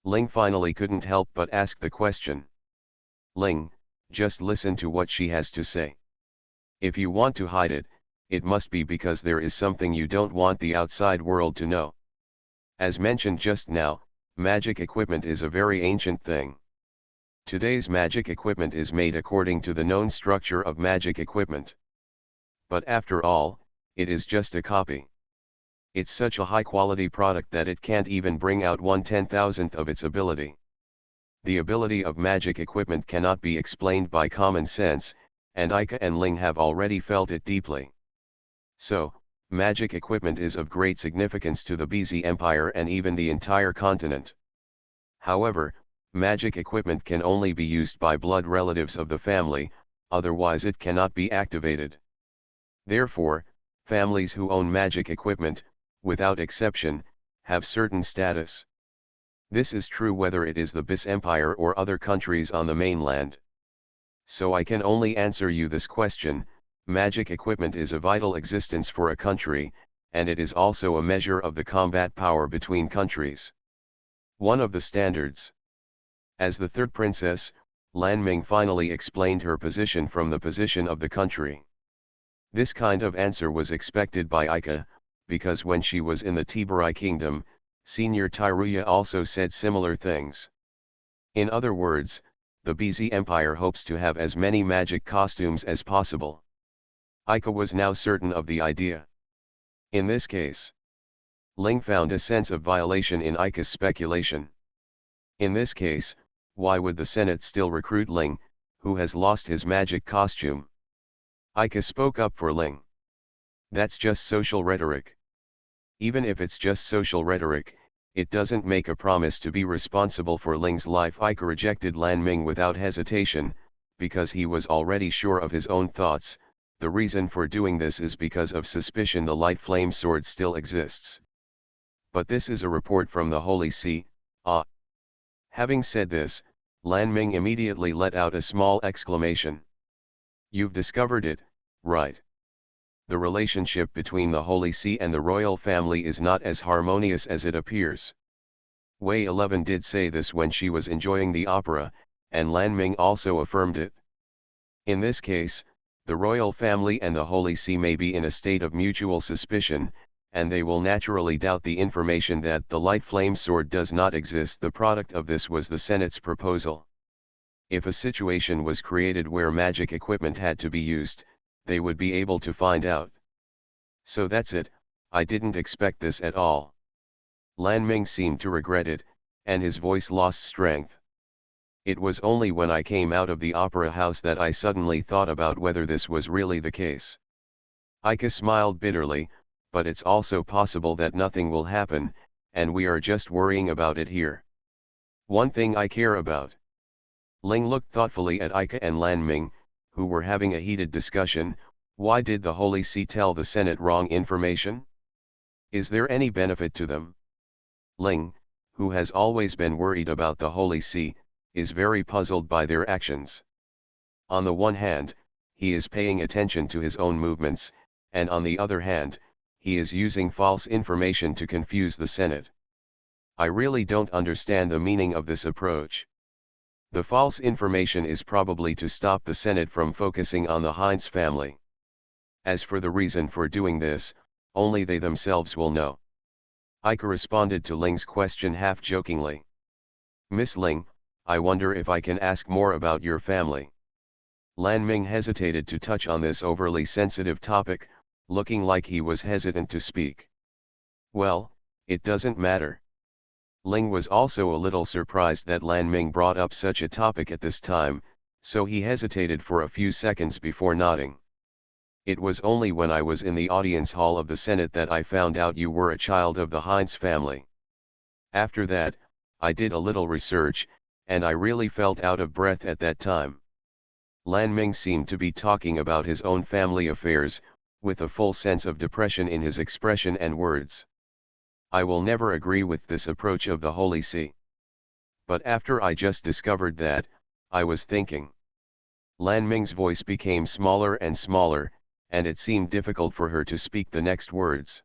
Ling finally couldn't help but ask the question. Ling, just listen to what she has to say. If you want to hide it, it must be because there is something you don't want the outside world to know. As mentioned just now, magic equipment is a very ancient thing. Today's magic equipment is made according to the known structure of magic equipment. But after all, it is just a copy. It's such a high-quality product that it can't even bring out 1/10,000th of its ability. The ability of magic equipment cannot be explained by common sense, and Ika and Ling have already felt it deeply. So, magic equipment is of great significance to the BZ Empire and even the entire continent. However, magic equipment can only be used by blood relatives of the family, otherwise it cannot be activated. Therefore, families who own magic equipment, without exception, have certain status. This is true whether it is the BZ Empire or other countries on the mainland. So I can only answer you this question: magic equipment is a vital existence for a country, and it is also a measure of the combat power between countries. One of the standards. As the third princess, Lan Ming finally explained her position from the position of the country. This kind of answer was expected by Ika, because when she was in the Tiburai kingdom, Senior Tyruya also said similar things. In other words, the BZ Empire hopes to have as many magic costumes as possible. Ika was now certain of the idea. In this case, Ling found a sense of violation in Ika's speculation. In this case, why would the Senate still recruit Ling, who has lost his magic costume? Ika spoke up for Ling. That's just social rhetoric. Even if it's just social rhetoric, it doesn't make a promise to be responsible for Ling's life. Ika rejected Lan Ming without hesitation, because he was already sure of his own thoughts. The reason for doing this is because of suspicion the light flame sword still exists. But this is a report from the Holy See. Having said this, Lan Ming immediately let out a small exclamation. You've discovered it, right? The relationship between the Holy See and the royal family is not as harmonious as it appears. Wei 11 did say this when she was enjoying the opera, and Lan Ming also affirmed it. In this case, the royal family and the Holy See may be in a state of mutual suspicion, and they will naturally doubt the information that the light flame sword does not exist. The product of this was the Senate's proposal. If a situation was created where magic equipment had to be used, they would be able to find out. So that's it, I didn't expect this at all. Lan Ming seemed to regret it, and his voice lost strength. It was only when I came out of the opera house that I suddenly thought about whether this was really the case. Ika smiled bitterly, but it's also possible that nothing will happen, and we are just worrying about it here. One thing I care about. Ling looked thoughtfully at Ika and Lan Ming, who were having a heated discussion. Why did the Holy See tell the Senate wrong information? Is there any benefit to them? Ling, who has always been worried about the Holy See, is very puzzled by their actions. On the one hand, he is paying attention to his own movements, and on the other hand, he is using false information to confuse the Senate. I really don't understand the meaning of this approach. The false information is probably to stop the Senate from focusing on the Heinz family. As for the reason for doing this, only they themselves will know. Ika responded to Ling's question half-jokingly. Miss Ling, I wonder if I can ask more about your family. Lan Ming hesitated to touch on this overly sensitive topic, looking like he was hesitant to speak. Well, it doesn't matter. Ling was also a little surprised that Lan Ming brought up such a topic at this time, so he hesitated for a few seconds before nodding. It was only when I was in the audience hall of the Senate that I found out you were a child of the Heinz family. After that, I did a little research, and I really felt out of breath at that time. Lan Ming seemed to be talking about his own family affairs, with a full sense of depression in his expression and words. I will never agree with this approach of the Holy See. But after I just discovered that, I was thinking. Lan Ming's voice became smaller and smaller, and it seemed difficult for her to speak the next words.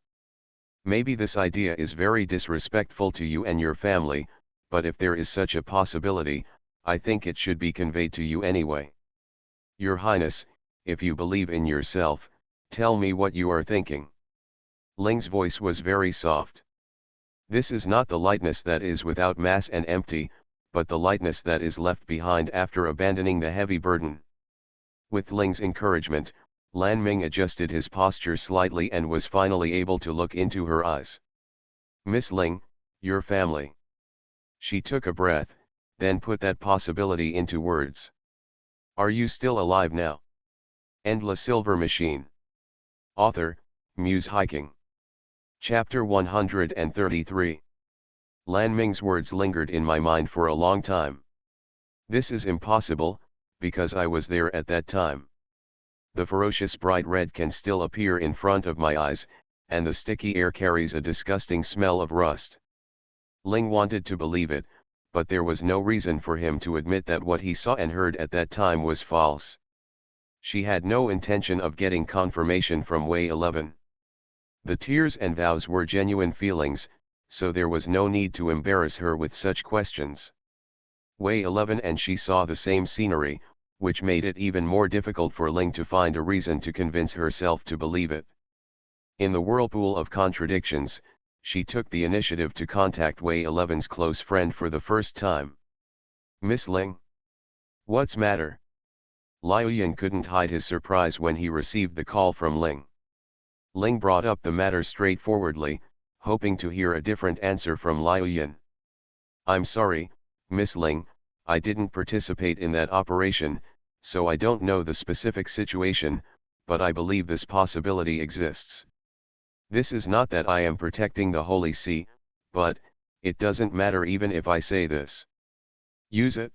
Maybe this idea is very disrespectful to you and your family, but if there is such a possibility, I think it should be conveyed to you anyway. Your Highness, if you believe in yourself, tell me what you are thinking. Ling's voice was very soft. This is not the lightness that is without mass and empty, but the lightness that is left behind after abandoning the heavy burden. With Ling's encouragement, Lan Ming adjusted his posture slightly and was finally able to look into her eyes. Miss Ling, your family. She took a breath, then put that possibility into words. Are you still alive now? End La Silver Machine. Author, Muse Hiking. Chapter 133. Lan Ming's words lingered in my mind for a long time. This is impossible, because I was there at that time. The ferocious bright red can still appear in front of my eyes, and the sticky air carries a disgusting smell of rust. Ling wanted to believe it, but there was no reason for him to admit that what he saw and heard at that time was false. She had no intention of getting confirmation from Wei 11. The tears and vows were genuine feelings, so there was no need to embarrass her with such questions. Wei 11 and she saw the same scenery, which made it even more difficult for Ling to find a reason to convince herself to believe it. In the whirlpool of contradictions, she took the initiative to contact Wei 11's close friend for the first time. Miss Ling? What's matter? Liu Yin couldn't hide his surprise when he received the call from Ling. Ling brought up the matter straightforwardly, hoping to hear a different answer from Liu Yin. I'm sorry, Miss Ling, I didn't participate in that operation, so I don't know the specific situation, but I believe this possibility exists. This is not that I am protecting the Holy See, but, it doesn't matter even if I say this. Use it.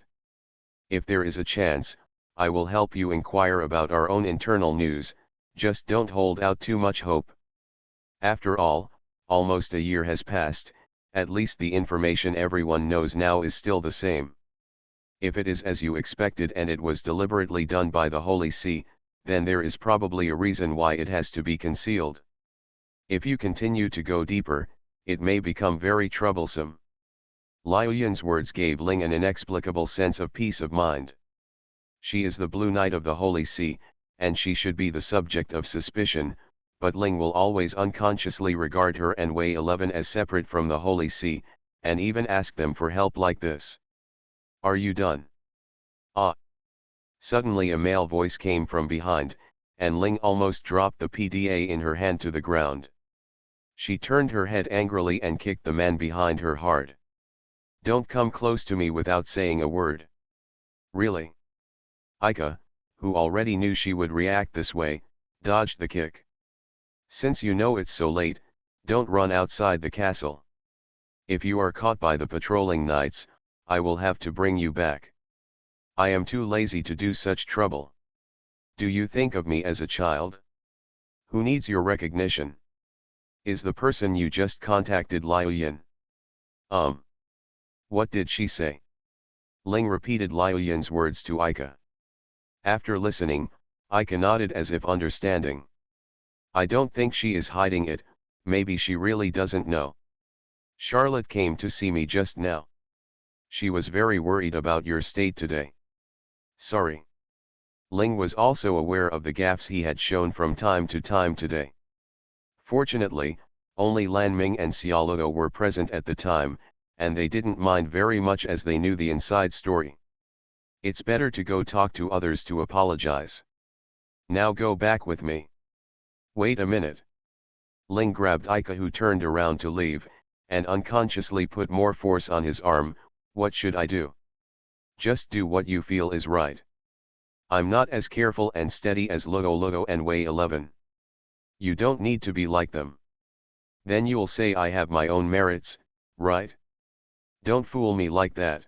If there is a chance, I will help you inquire about our own internal news, just don't hold out too much hope. After all, almost a year has passed, at least the information everyone knows now is still the same. If it is as you expected and it was deliberately done by the Holy See, then there is probably a reason why it has to be concealed. If you continue to go deeper, it may become very troublesome. Liu Yin's words gave Ling an inexplicable sense of peace of mind. She is the Blue Knight of the Holy See, and she should be the subject of suspicion, but Ling will always unconsciously regard her and Wei 11 as separate from the Holy See, and even ask them for help like this. Are you done? Ah! Suddenly a male voice came from behind, and Ling almost dropped the PDA in her hand to the ground. She turned her head angrily and kicked the man behind her hard. Don't come close to me without saying a word. Really? Ika, who already knew she would react this way, dodged the kick. Since you know it's so late, don't run outside the castle. If you are caught by the patrolling knights, I will have to bring you back. I am too lazy to do such trouble. Do you think of me as a child? Who needs your recognition? Is the person you just contacted Liu Yin? What did she say? Ling repeated Liu Yin's words to Ika. After listening, Ika nodded as if understanding. I don't think she is hiding it, maybe she really doesn't know. Charlotte came to see me just now. She was very worried about your state today. Sorry. Ling was also aware of the gaffes he had shown from time to time today. Fortunately, only Lan Ming and Xiaoluo were present at the time, and they didn't mind very much as they knew the inside story. It's better to go talk to others to apologize. Now go back with me. Wait a minute. Ling grabbed Ika, who turned around to leave, and unconsciously put more force on his arm. What should I do? Just do what you feel is right. I'm not as careful and steady as Luo and Wei 11. You don't need to be like them. Then you'll say I have my own merits, right? Don't fool me like that.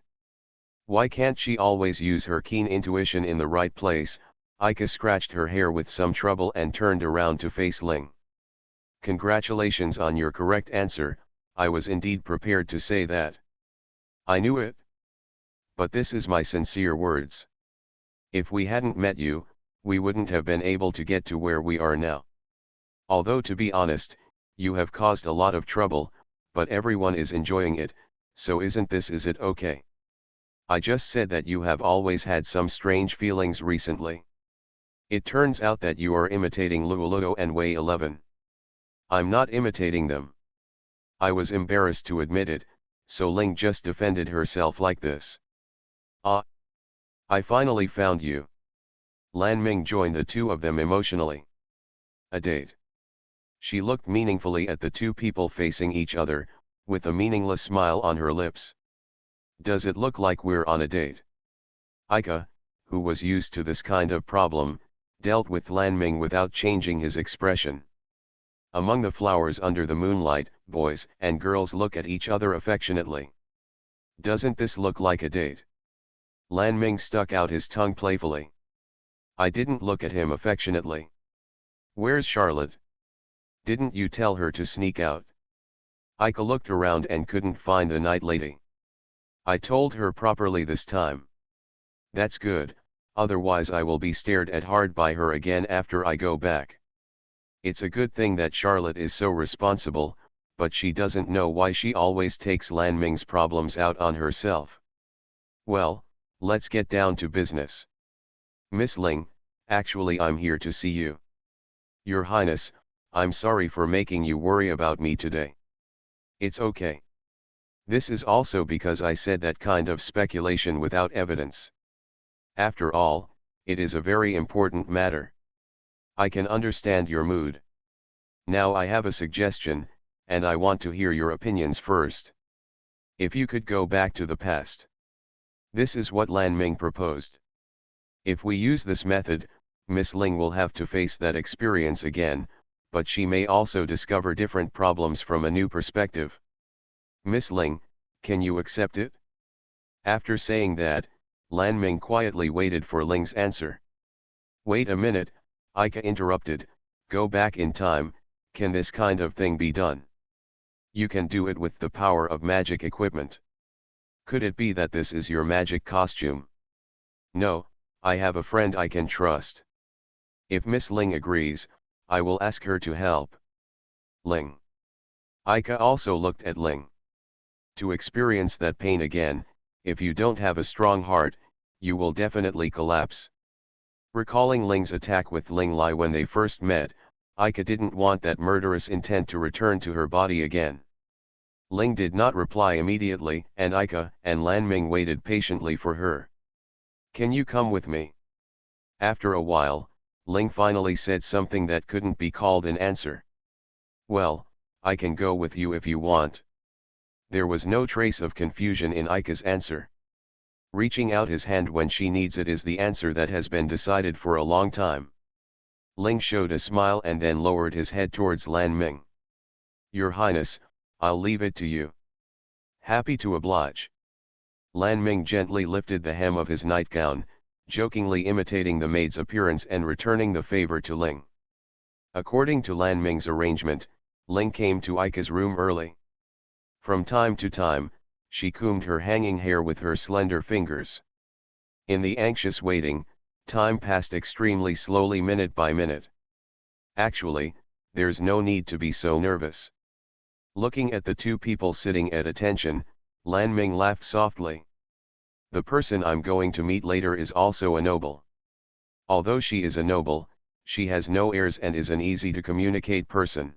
Why can't she always use her keen intuition in the right place? Aika scratched her hair with some trouble and turned around to face Ling. Congratulations on your correct answer, I was indeed prepared to say that. I knew it. But this is my sincere words. If we hadn't met you, we wouldn't have been able to get to where we are now. Although to be honest, you have caused a lot of trouble, but everyone is enjoying it, so is it okay? I just said that you have always had some strange feelings recently. It turns out that you are imitating Luoluo and Wei 11. I'm not imitating them. I was embarrassed to admit it, so Ling just defended herself like this. Ah! I finally found you. Lan Ming joined the two of them emotionally. A date. She looked meaningfully at the two people facing each other, with a meaningless smile on her lips. Does it look like we're on a date? Aika, who was used to this kind of problem, dealt with Lan Ming without changing his expression. Among the flowers under the moonlight, boys and girls look at each other affectionately. Doesn't this look like a date? Lan Ming stuck out his tongue playfully. I didn't look at him affectionately. Where's Charlotte? Didn't you tell her to sneak out? Aika looked around and couldn't find the night lady. I told her properly this time. That's good, otherwise I will be stared at hard by her again after I go back. It's a good thing that Charlotte is so responsible, but she doesn't know why she always takes Lan Ming's problems out on herself. Well, let's get down to business. Miss Ling, actually I'm here to see you. Your Highness, I'm sorry for making you worry about me today. It's okay. This is also because I said that kind of speculation without evidence. After all, it is a very important matter. I can understand your mood. Now I have a suggestion, and I want to hear your opinions first. If you could go back to the past. This is what Lan Ming proposed. If we use this method, Miss Ling will have to face that experience again, but she may also discover different problems from a new perspective. Miss Ling, can you accept it? After saying that, Lan Ming quietly waited for Ling's answer. Wait a minute, Aika interrupted, go back in time, can this kind of thing be done? You can do it with the power of magic equipment. Could it be that this is your magic costume? No, I have a friend I can trust. If Miss Ling agrees, I will ask her to help. Ling. Aika also looked at Ling. To experience that pain again, if you don't have a strong heart, you will definitely collapse. Recalling Ling's attack with Ling Lai when they first met, Aika didn't want that murderous intent to return to her body again. Ling did not reply immediately, and Aika and Lan Ming waited patiently for her. Can you come with me? After a while, Ling finally said something that couldn't be called an answer. Well, I can go with you if you want. There was no trace of confusion in Aika's answer. Reaching out his hand when she needs it is the answer that has been decided for a long time. Ling showed a smile and then lowered his head towards Lan Ming. Your Highness, I'll leave it to you. Happy to oblige. Lan Ming gently lifted the hem of his nightgown, jokingly imitating the maid's appearance and returning the favor to Ling. According to Lan Ming's arrangement, Ling came to Aika's room early. From time to time, she combed her hanging hair with her slender fingers. In the anxious waiting, time passed extremely slowly minute by minute. Actually, there's no need to be so nervous. Looking at the two people sitting at attention, Lan Ming laughed softly. The person I'm going to meet later is also a noble. Although she is a noble, she has no airs and is an easy-to-communicate person.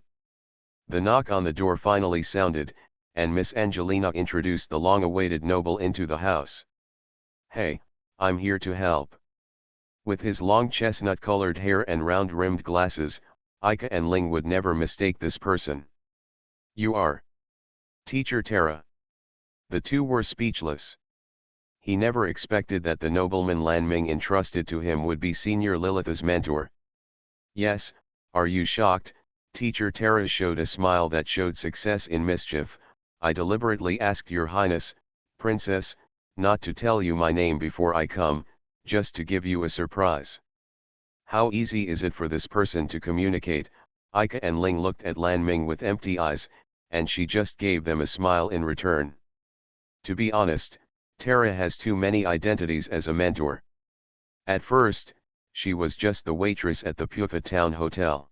The knock on the door finally sounded, and Miss Angelina introduced the long-awaited noble into the house. Hey, I'm here to help. With his long chestnut-colored hair and round-rimmed glasses, Aika and Ling would never mistake this person. You are Teacher Tara. The two were speechless. He never expected that the nobleman Lan Ming entrusted to him would be Senior Lilith's mentor. Yes, are you shocked? Teacher Tara showed a smile that showed success in mischief. I deliberately asked your highness, princess, not to tell you my name before I come, just to give you a surprise. How easy is it for this person to communicate? Ika and Ling looked at Lan Ming with empty eyes, and she just gave them a smile in return. To be honest, Tara has too many identities as a mentor. At first, she was just the waitress at the Pufa Town Hotel.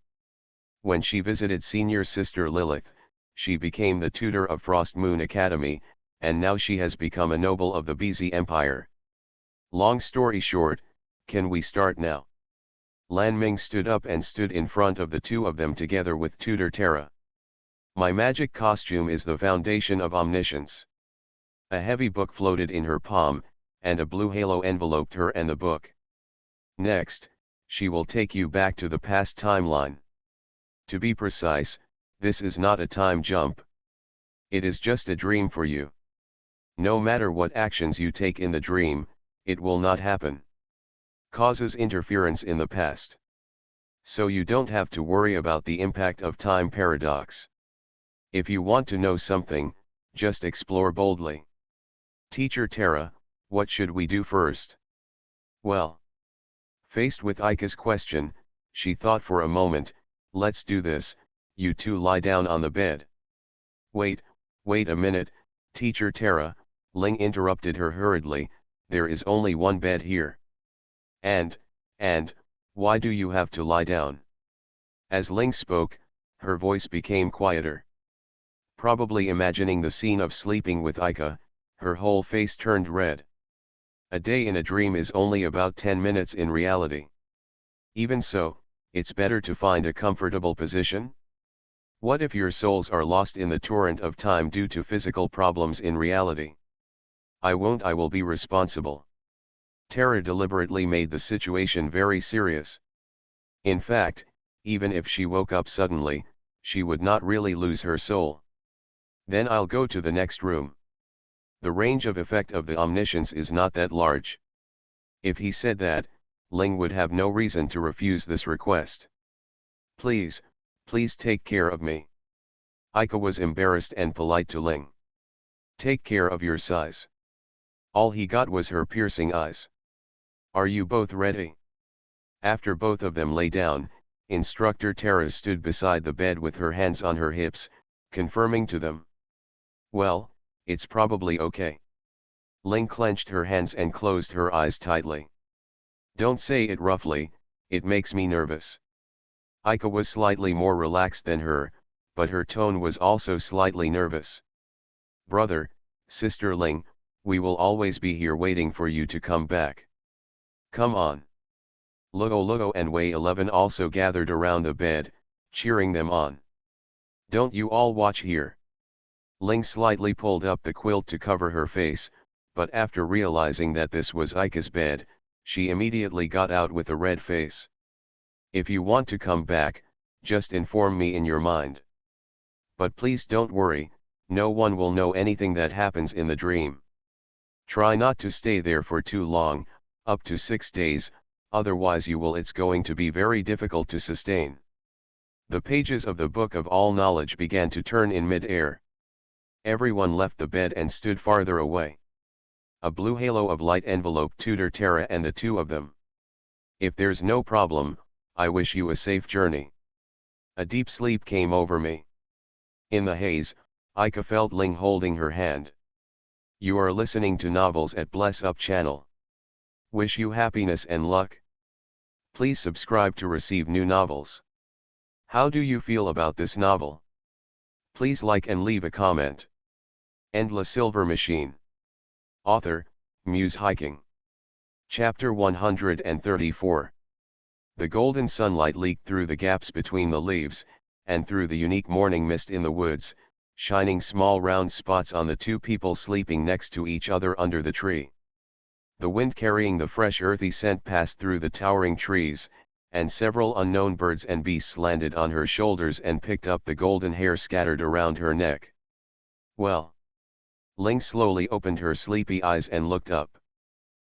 When she visited senior sister Lilith, she became the tutor of Frost Moon Academy, and now she has become a noble of the BZ Empire. Long story short, can we start now? Lan Ming stood up and stood in front of the two of them together with tutor Tara. My magic costume is the foundation of omniscience. A heavy book floated in her palm, and a blue halo enveloped her and the book. Next, she will take you back to the past timeline. To be precise, this is not a time jump. It is just a dream for you. No matter what actions you take in the dream, it will not happen. Causes interference in the past. So you don't have to worry about the impact of time paradox. If you want to know something, just explore boldly. Teacher Tara, what should we do first? Well. Faced with Ika's question, she thought for a moment, let's do this, you two lie down on the bed. Wait a minute, Teacher Tara, Ling interrupted her hurriedly, there is only one bed here. And, why do you have to lie down? As Ling spoke, her voice became quieter. Probably imagining the scene of sleeping with Ika, her whole face turned red. A day in a dream is only about 10 minutes in reality. Even so, it's better to find a comfortable position. What if your souls are lost in the torrent of time due to physical problems in reality? I will be responsible. Tara deliberately made the situation very serious. In fact, even if she woke up suddenly, she would not really lose her soul. Then I'll go to the next room. The range of effect of the omniscience is not that large. If he said that, Ling would have no reason to refuse this request. Please take care of me. Ika was embarrassed and polite to Ling. Take care of your size. All he got was her piercing eyes. Are you both ready? After both of them lay down, Instructor Tara stood beside the bed with her hands on her hips, confirming to them. Well, it's probably okay. Ling clenched her hands and closed her eyes tightly. Don't say it roughly, it makes me nervous. Ika was slightly more relaxed than her, but her tone was also slightly nervous. Brother, Sister Ling, we will always be here waiting for you to come back. Come on. Luo and Wei 11 also gathered around the bed, cheering them on. Don't you all watch here. Ling slightly pulled up the quilt to cover her face, but after realizing that this was Ika's bed, she immediately got out with a red face. If you want to come back, just inform me in your mind. But please don't worry, no one will know anything that happens in the dream. Try not to stay there for too long, up to 6 days, otherwise it's going to be very difficult to sustain. The pages of the Book of All Knowledge began to turn in mid-air. Everyone left the bed and stood farther away. A blue halo of light enveloped Tutor Tara and the two of them. If there's no problem, I wish you a safe journey. A deep sleep came over me. In the haze, Ika felt Ling holding her hand. You are listening to Novels at Bless Up channel. Wish you happiness and luck. Please subscribe to receive new novels. How do you feel about this novel? Please like and leave a comment. Endless Silver Machine. Author, Muse Hiking. Chapter 134. The golden sunlight leaked through the gaps between the leaves, and through the unique morning mist in the woods, shining small round spots on the two people sleeping next to each other under the tree. The wind carrying the fresh earthy scent passed through the towering trees, and several unknown birds and beasts landed on her shoulders and picked up the golden hair scattered around her neck. Well. Ling slowly opened her sleepy eyes and looked up.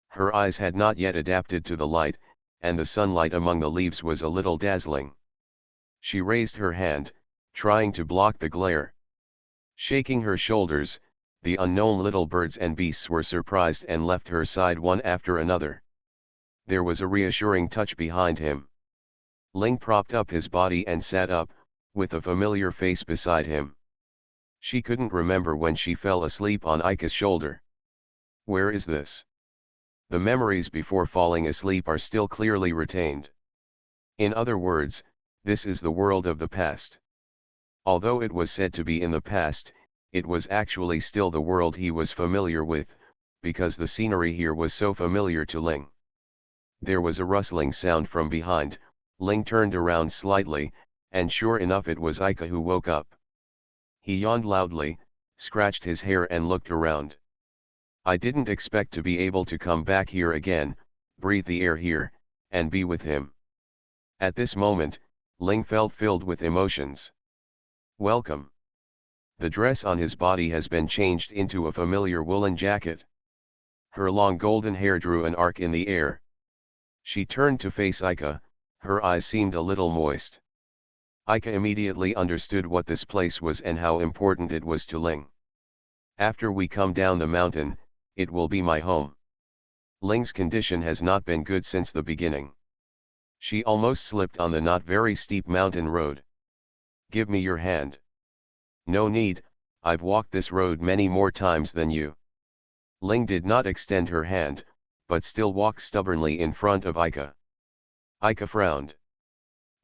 Her eyes had not yet adapted to the light, and the sunlight among the leaves was a little dazzling. She raised her hand, trying to block the glare. Shaking her shoulders, The unknown little birds and beasts were surprised and left her side one after another. There was a reassuring touch behind him. Ling propped up his body and sat up, with a familiar face beside him. She couldn't remember when she fell asleep on Ika's shoulder. Where is this? The memories before falling asleep are still clearly retained. In other words, this is the world of the past. Although it was said to be in the past, it was actually still the world he was familiar with, because the scenery here was so familiar to Ling. There was a rustling sound from behind. Ling turned around slightly, and sure enough it was Ika who woke up. He yawned loudly, scratched his hair and looked around. I didn't expect to be able to come back here again, breathe the air here, and be with him. At this moment, Ling felt filled with emotions. Welcome. The dress on his body has been changed into a familiar woolen jacket. Her long golden hair drew an arc in the air. She turned to face Ika, her eyes seemed a little moist. Ika immediately understood what this place was and how important it was to Ling. After we come down the mountain, it will be my home. Ling's condition has not been good since the beginning. She almost slipped on the not very steep mountain road. Give me your hand. No need, I've walked this road many more times than you. Ling did not extend her hand, but still walked stubbornly in front of Ika. Ika frowned.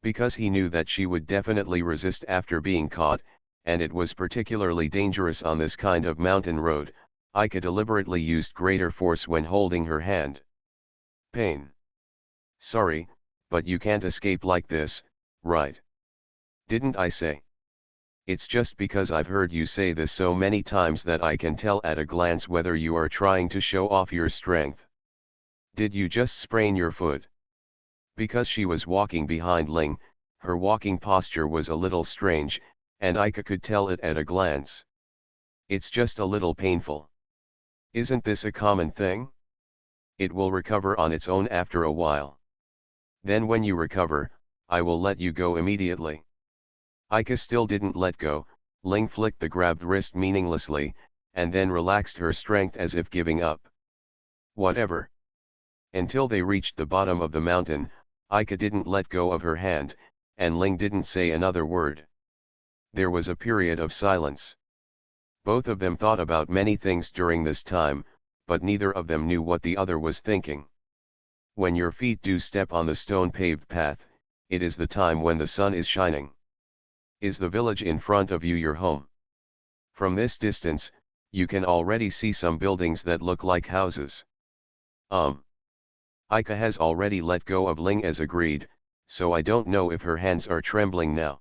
Because he knew that she would definitely resist after being caught, and it was particularly dangerous on this kind of mountain road, Ika deliberately used greater force when holding her hand. Pain. Sorry, but you can't escape like this, right? Didn't I say? It's just because I've heard you say this so many times that I can tell at a glance whether you are trying to show off your strength. Did you just sprain your foot? Because she was walking behind Ling, her walking posture was a little strange, and Ika could tell it at a glance. It's just a little painful. Isn't this a common thing? It will recover on its own after a while. Then when you recover, I will let you go immediately. Ika still didn't let go. Ling flicked the grabbed wrist meaninglessly, and then relaxed her strength as if giving up. Whatever. Until they reached the bottom of the mountain, Ika didn't let go of her hand, and Ling didn't say another word. There was a period of silence. Both of them thought about many things during this time, but neither of them knew what the other was thinking. When your feet do step on the stone-paved path, it is the time when the sun is shining. Is the village in front of you your home? From this distance, you can already see some buildings that look like houses. Ika has already let go of Ling as agreed, so I don't know if her hands are trembling now.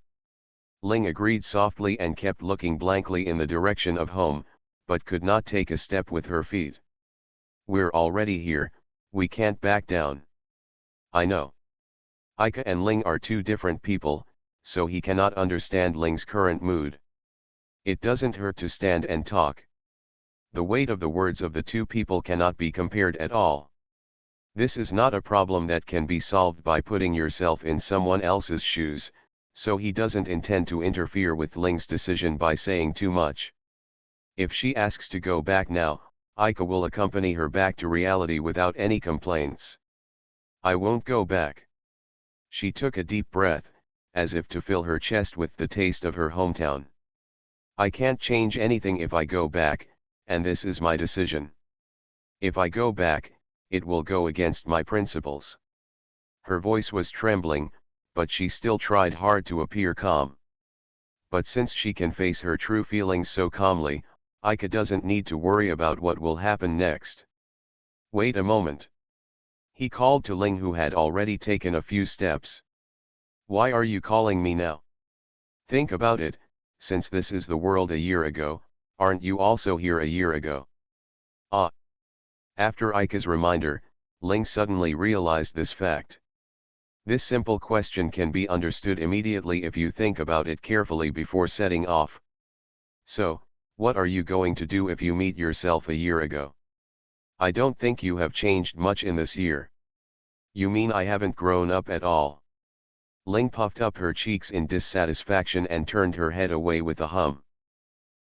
Ling agreed softly and kept looking blankly in the direction of home, but could not take a step with her feet. We're already here, we can't back down. I know. Ika and Ling are two different people, so he cannot understand Ling's current mood. It doesn't hurt to stand and talk. The weight of the words of the two people cannot be compared at all. This is not a problem that can be solved by putting yourself in someone else's shoes, so he doesn't intend to interfere with Ling's decision by saying too much. If she asks to go back now, Ika will accompany her back to reality without any complaints. I won't go back. She took a deep breath, as if to fill her chest with the taste of her hometown. I can't change anything if I go back, and this is my decision. If I go back, it will go against my principles. Her voice was trembling, but she still tried hard to appear calm. But since she can face her true feelings so calmly, Ika doesn't need to worry about what will happen next. Wait a moment. He called to Ling, who had already taken a few steps. Why are you calling me now? Think about it, since this is the world a year ago, aren't you also here a year ago? Ah. After Ika's reminder, Ling suddenly realized this fact. This simple question can be understood immediately if you think about it carefully before setting off. So, what are you going to do if you meet yourself a year ago? I don't think you have changed much in this year. You mean I haven't grown up at all? Ling puffed up her cheeks in dissatisfaction and turned her head away with a hum.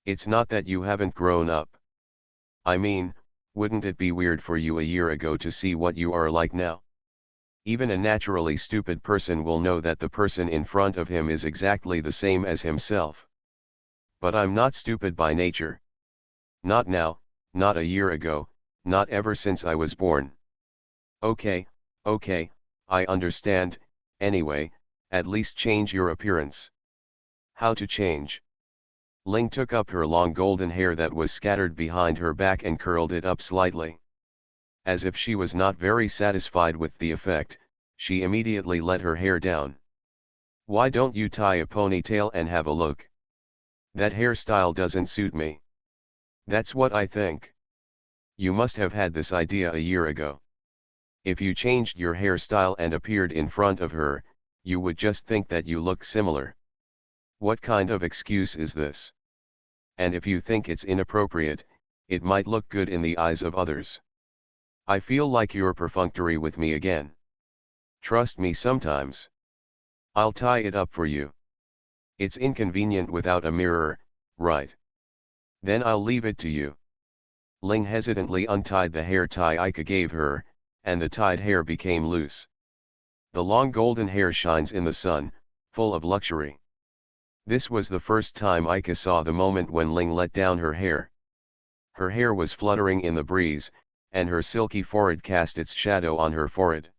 It's not that you haven't grown up. I mean, wouldn't it be weird for you a year ago to see what you are like now? Even a naturally stupid person will know that the person in front of him is exactly the same as himself. But I'm not stupid by nature. Not now, not a year ago, not ever since I was born. Okay, okay, I understand. Anyway, at least change your appearance. How to change? Ling took up her long golden hair that was scattered behind her back and curled it up slightly. As if she was not very satisfied with the effect, she immediately let her hair down. Why don't you tie a ponytail and have a look? That hairstyle doesn't suit me. That's what I think. You must have had this idea a year ago. If you changed your hairstyle and appeared in front of her, you would just think that you look similar. What kind of excuse is this? And if you think it's inappropriate, it might look good in the eyes of others. I feel like you're perfunctory with me again. Trust me sometimes. I'll tie it up for you. It's inconvenient without a mirror, right? Then I'll leave it to you. Ling hesitantly untied the hair tie Ika gave her, and the tied hair became loose. The long golden hair shines in the sun, full of luxury. This was the first time Ika saw the moment when Ling let down her hair. Her hair was fluttering in the breeze, and her silky forehead cast its shadow on her forehead.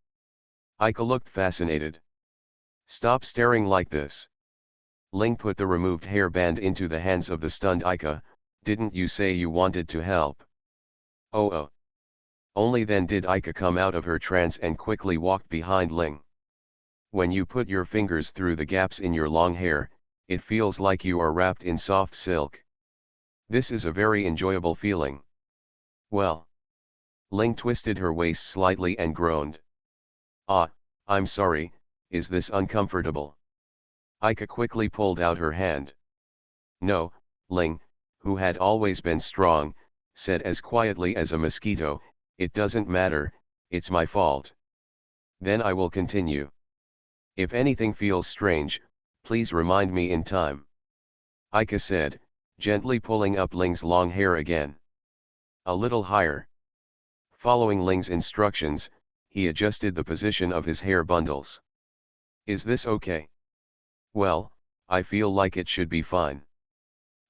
Ika looked fascinated. Stop staring like this. Ling put the removed hairband into the hands of the stunned Ika. Didn't you say you wanted to help? Oh. Only then did Ika come out of her trance and quickly walked behind Ling. When you put your fingers through the gaps in your long hair, it feels like you are wrapped in soft silk. This is a very enjoyable feeling. Well. Ling twisted her waist slightly and groaned. Ah, I'm sorry, is this uncomfortable? Ika quickly pulled out her hand. No, Ling, who had always been strong, said as quietly as a mosquito, it doesn't matter, it's my fault. Then I will continue. If anything feels strange, please remind me in time. Ika said, gently pulling up Ling's long hair again. A little higher. Following Ling's instructions, he adjusted the position of his hair bundles. Is this okay? Well, I feel like it should be fine.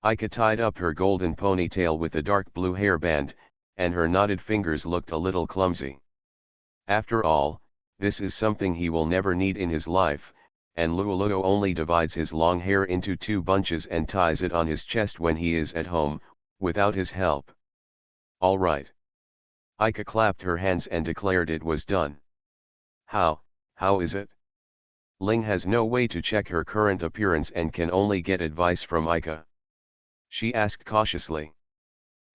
Ika tied up her golden ponytail with a dark blue hairband, and her knotted fingers looked a little clumsy. After all, this is something he will never need in his life, and Luoluo only divides his long hair into 2 bunches and ties it on his chest when he is at home, without his help. All right. Ika clapped her hands and declared it was done. How is it? Ling has no way to check her current appearance and can only get advice from Ika. She asked cautiously.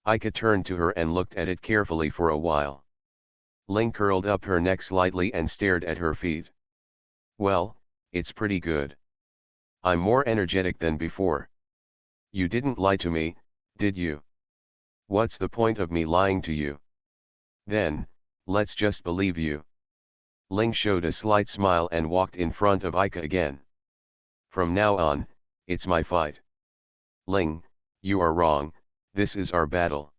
Ika turned to her and looked at it carefully for a while. Ling curled up her neck slightly and stared at her feet. Well, it's pretty good. I'm more energetic than before. You didn't lie to me, did you? What's the point of me lying to you? Then, let's just believe you. Ling showed a slight smile and walked in front of Ika again. From now on, it's my fight. Ling, you are wrong, this is our battle.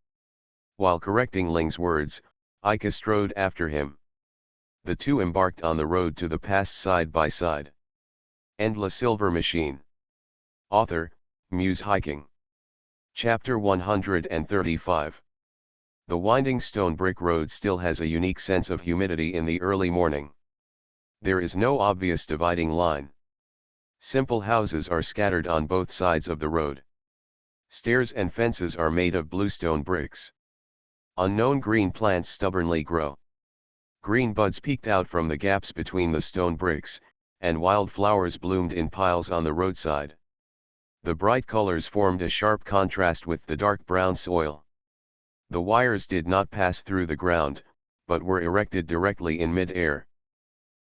While correcting Ling's words, Ika strode after him. The two embarked on the road to the past side by side. End La Silver Machine. Author, Muse Hiking. Chapter 135. The winding stone brick road still has a unique sense of humidity in the early morning. There is no obvious dividing line. Simple houses are scattered on both sides of the road. Stairs and fences are made of bluestone bricks. Unknown green plants stubbornly grow. Green buds peeked out from the gaps between the stone bricks, and wildflowers bloomed in piles on the roadside. The bright colors formed a sharp contrast with the dark brown soil. The wires did not pass through the ground, but were erected directly in mid-air.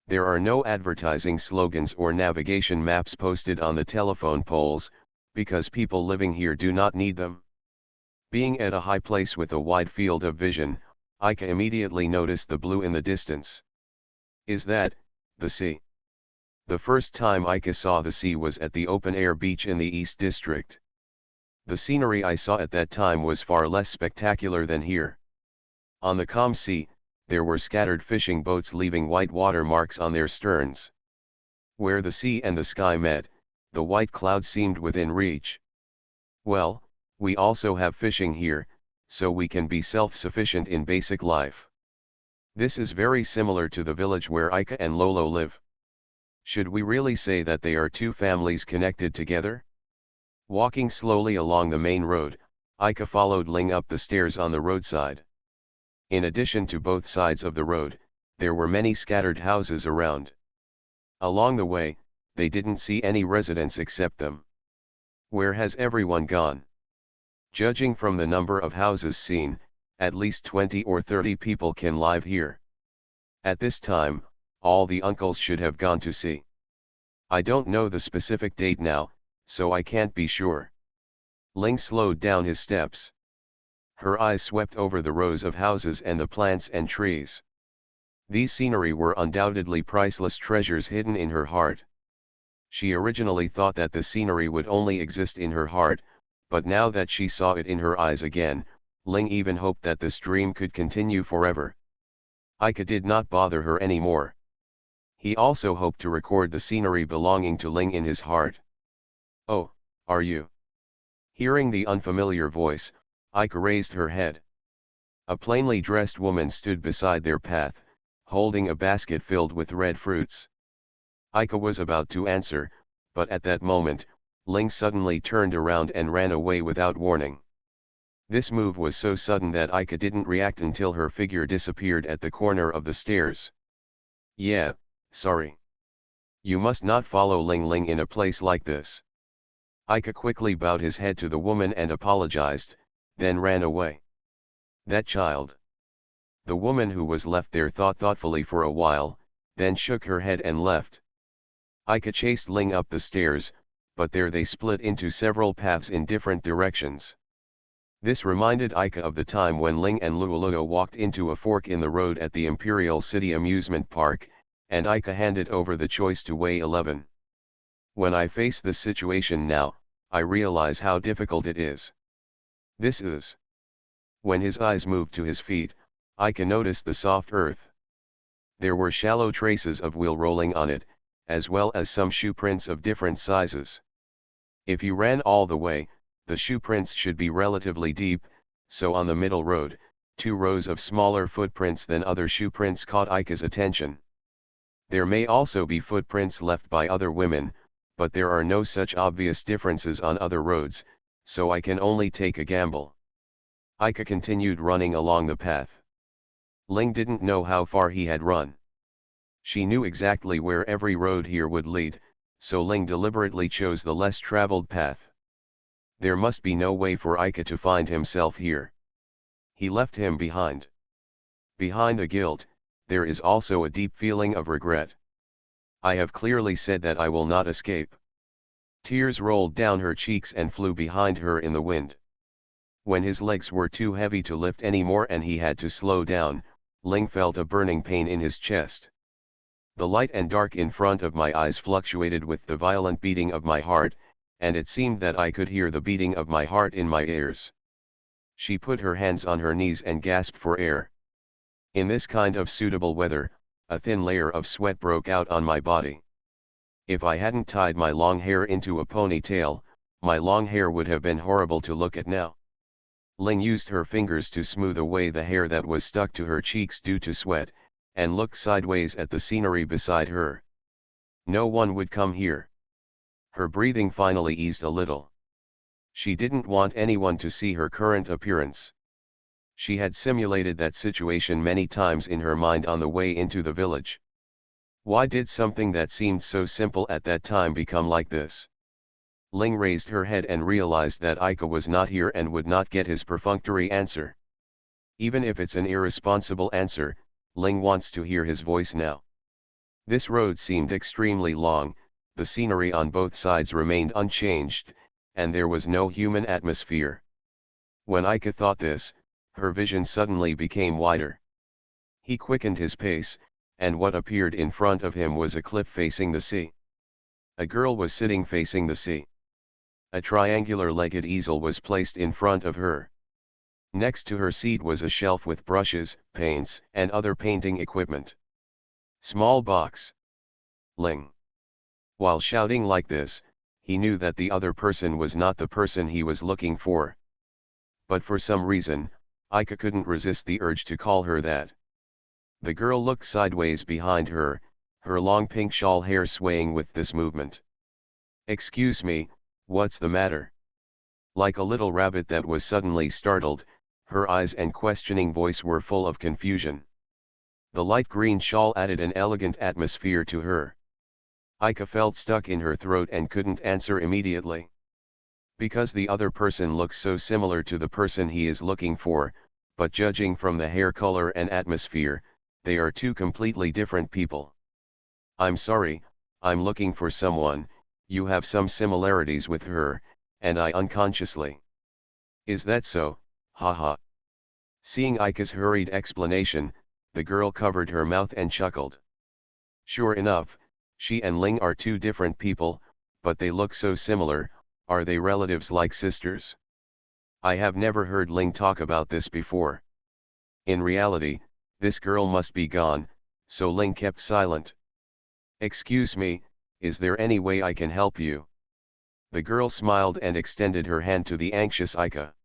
There are no advertising slogans or navigation maps posted on the telephone poles, because people living here do not need them. Being at a high place with a wide field of vision, Ika immediately noticed the blue in the distance. Is that the sea? The first time Ika saw the sea was at the open-air beach in the East District. The scenery I saw at that time was far less spectacular than here. On the calm sea, there were scattered fishing boats leaving white water marks on their sterns. Where the sea and the sky met, the white cloud seemed within reach. Well, we also have fishing here, so we can be self-sufficient in basic life. This is very similar to the village where Ika and Lolo live. Should we really say that they are two families connected together? Walking slowly along the main road, Ika followed Ling up the stairs on the roadside. In addition to both sides of the road, there were many scattered houses around. Along the way, they didn't see any residents except them. Where has everyone gone? Judging from the number of houses seen, at least 20 or 30 people can live here. At this time, all the uncles should have gone to sea. I don't know the specific date now, so I can't be sure. Ling slowed down his steps. Her eyes swept over the rows of houses and the plants and trees. These scenery were undoubtedly priceless treasures hidden in her heart. She originally thought that the scenery would only exist in her heart, but now that she saw it in her eyes again, Ling even hoped that this dream could continue forever. Ika did not bother her anymore. He also hoped to record the scenery belonging to Ling in his heart. "Oh, are you?" Hearing the unfamiliar voice, Ika raised her head. A plainly dressed woman stood beside their path, holding a basket filled with red fruits. Ika was about to answer, but at that moment, Ling suddenly turned around and ran away without warning. This move was so sudden that Ika didn't react until her figure disappeared at the corner of the stairs. "Yeah, sorry. You must not follow Ling Ling in a place like this." Ika quickly bowed his head to the woman and apologized, then ran away. "That child." The woman who was left there thought thoughtfully for a while, then shook her head and left. Ika chased Ling up the stairs, but there they split into several paths in different directions. This reminded Ika of the time when Ling and Luoluo walked into a fork in the road at the Imperial City Amusement Park, and Ika handed over the choice to Wei 11. When I face this situation now, I realize how difficult it is. This is. When his eyes moved to his feet, Ika noticed the soft earth. There were shallow traces of wheel rolling on it, as well as some shoe prints of different sizes. If you ran all the way, the shoe prints should be relatively deep, so on the middle road, 2 rows of smaller footprints than other shoe prints caught Ika's attention. There may also be footprints left by other women, but there are no such obvious differences on other roads, so I can only take a gamble. Ika continued running along the path. Ling didn't know how far he had run. She knew exactly where every road here would lead, so Ling deliberately chose the less traveled path. There must be no way for Ika to find himself here. He left him behind. Behind the guilt, there is also a deep feeling of regret. I have clearly said that I will not escape. Tears rolled down her cheeks and flew behind her in the wind. When his legs were too heavy to lift anymore and he had to slow down, Ling felt a burning pain in his chest. The light and dark in front of my eyes fluctuated with the violent beating of my heart, and it seemed that I could hear the beating of my heart in my ears. She put her hands on her knees and gasped for air. In this kind of suitable weather, a thin layer of sweat broke out on my body. If I hadn't tied my long hair into a ponytail, my long hair would have been horrible to look at now. Ling used her fingers to smooth away the hair that was stuck to her cheeks due to sweat, and looked sideways at the scenery beside her. No one would come here. Her breathing finally eased a little. She didn't want anyone to see her current appearance. She had simulated that situation many times in her mind on the way into the village. Why did something that seemed so simple at that time become like this? Ling raised her head and realized that Ika was not here and would not get his perfunctory answer. Even if it's an irresponsible answer, Ling wants to hear his voice now. This road seemed extremely long, the scenery on both sides remained unchanged, and there was no human atmosphere. When Ika thought this, her vision suddenly became wider. He quickened his pace, and what appeared in front of him was a cliff facing the sea. A girl was sitting facing the sea. A triangular-legged easel was placed in front of her. Next to her seat was a shelf with brushes, paints, and other painting equipment. Small box. Ling. While shouting like this, he knew that the other person was not the person he was looking for. But for some reason, Ika couldn't resist the urge to call her that. The girl looked sideways behind her, her long pink shawl hair swaying with this movement. "Excuse me, what's the matter?" Like a little rabbit that was suddenly startled, her eyes and questioning voice were full of confusion. The light green shawl added an elegant atmosphere to her. Ika felt stuck in her throat and couldn't answer immediately. Because the other person looks so similar to the person he is looking for, but judging from the hair color and atmosphere, they are two completely different people. "I'm sorry, I'm looking for someone, you have some similarities with her, and I unconsciously." "Is that so, haha." Seeing Ika's hurried explanation, the girl covered her mouth and chuckled. Sure enough, she and Ling are two different people, but they look so similar. Are they relatives like sisters? I have never heard Ling talk about this before. In reality, this girl must be gone, so Ling kept silent. "Excuse me, is there any way I can help you?" The girl smiled and extended her hand to the anxious Ika.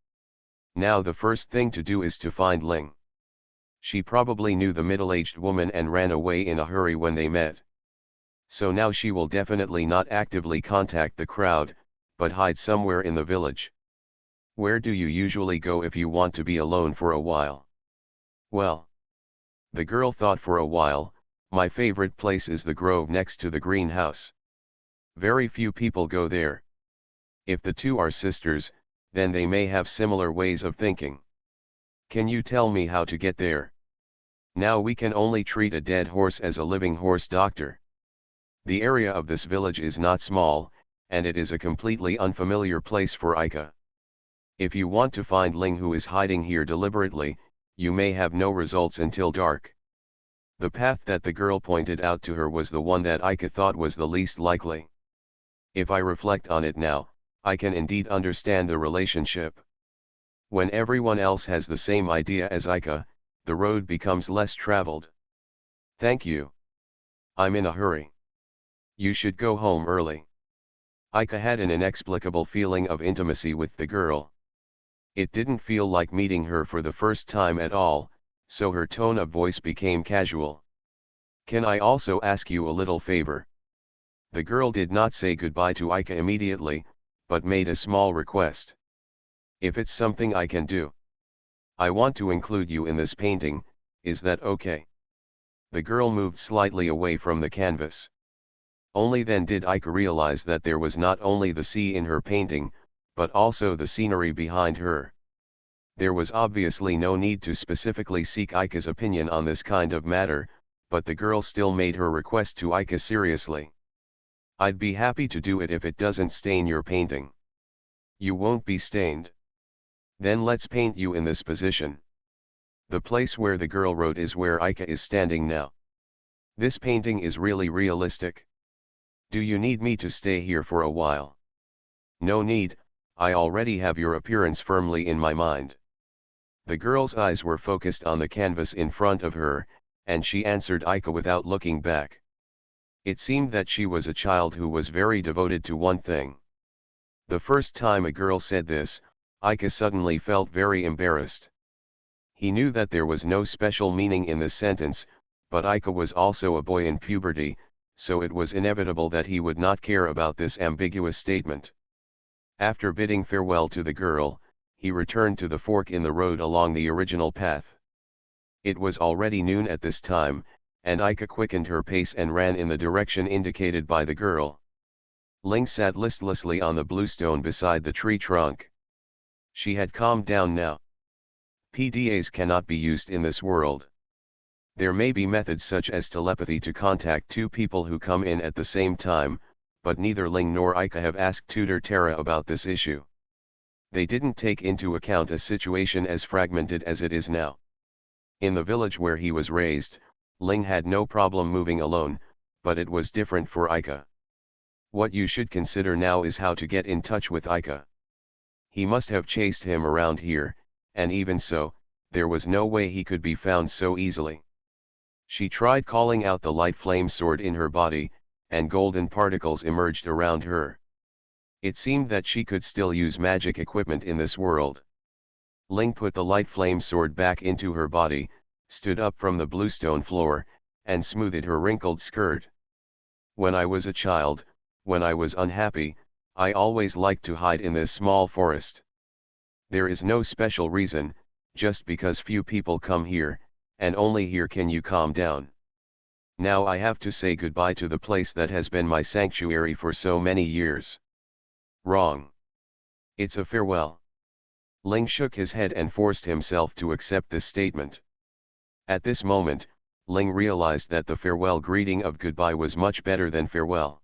Now the first thing to do is to find Ling. She probably knew the middle-aged woman and ran away in a hurry when they met. So now she will definitely not actively contact the crowd, but hide somewhere in the village. "Where do you usually go if you want to be alone for a while?" "Well," the girl thought for a while, "my favorite place is the grove next to the greenhouse. Very few people go there. If the two are sisters, then they may have similar ways of thinking. Can you tell me how to get there? Now we can only treat a dead horse as a living horse, doctor." The area of this village is not small, and it is a completely unfamiliar place for Ika. If you want to find Ling who is hiding here deliberately, you may have no results until dark. The path that the girl pointed out to her was the one that Ika thought was the least likely. If I reflect on it now, I can indeed understand the relationship. When everyone else has the same idea as Ika, the road becomes less traveled. "Thank you. I'm in a hurry. You should go home early." Ika had an inexplicable feeling of intimacy with the girl. It didn't feel like meeting her for the first time at all, so her tone of voice became casual. "Can I also ask you a little favor?" The girl did not say goodbye to Ika immediately, but made a small request. "If it's something I can do. I want to include you in this painting, is that okay?" The girl moved slightly away from the canvas. Only then did Ika realize that there was not only the sea in her painting, but also the scenery behind her. There was obviously no need to specifically seek Ika's opinion on this kind of matter, but the girl still made her request to Ika seriously. "I'd be happy to do it if it doesn't stain your painting." "You won't be stained." "Then let's paint you in this position." The place where the girl wrote is where Ika is standing now. "This painting is really realistic. Do you need me to stay here for a while?" "No need, I already have your appearance firmly in my mind." The girl's eyes were focused on the canvas in front of her, and she answered Ika without looking back. It seemed that she was a child who was very devoted to one thing. The first time a girl said this, Ika suddenly felt very embarrassed. He knew that there was no special meaning in this sentence, but Ika was also a boy in puberty, so it was inevitable that he would not care about this ambiguous statement. After bidding farewell to the girl, he returned to the fork in the road along the original path. It was already noon at this time, and Ika quickened her pace and ran in the direction indicated by the girl. Ling sat listlessly on the bluestone beside the tree trunk. She had calmed down now. PDAs cannot be used in this world. There may be methods such as telepathy to contact two people who come in at the same time, but neither Ling nor Ika have asked Tutor Terra about this issue. They didn't take into account a situation as fragmented as it is now. In the village where he was raised, Ling had no problem moving alone, but it was different for Ika. What you should consider now is how to get in touch with Ika. He must have chased him around here, and even so, there was no way he could be found so easily. She tried calling out the light flame sword in her body, and golden particles emerged around her. It seemed that she could still use magic equipment in this world. Ling put the light flame sword back into her body, stood up from the bluestone floor, and smoothed her wrinkled skirt. When I was a child, when I was unhappy, I always liked to hide in this small forest. There is no special reason, just because few people come here, and only here can you calm down. Now I have to say goodbye to the place that has been my sanctuary for so many years. Wrong. It's a farewell. Ling shook his head and forced himself to accept this statement. At this moment, Ling realized that the farewell greeting of goodbye was much better than farewell.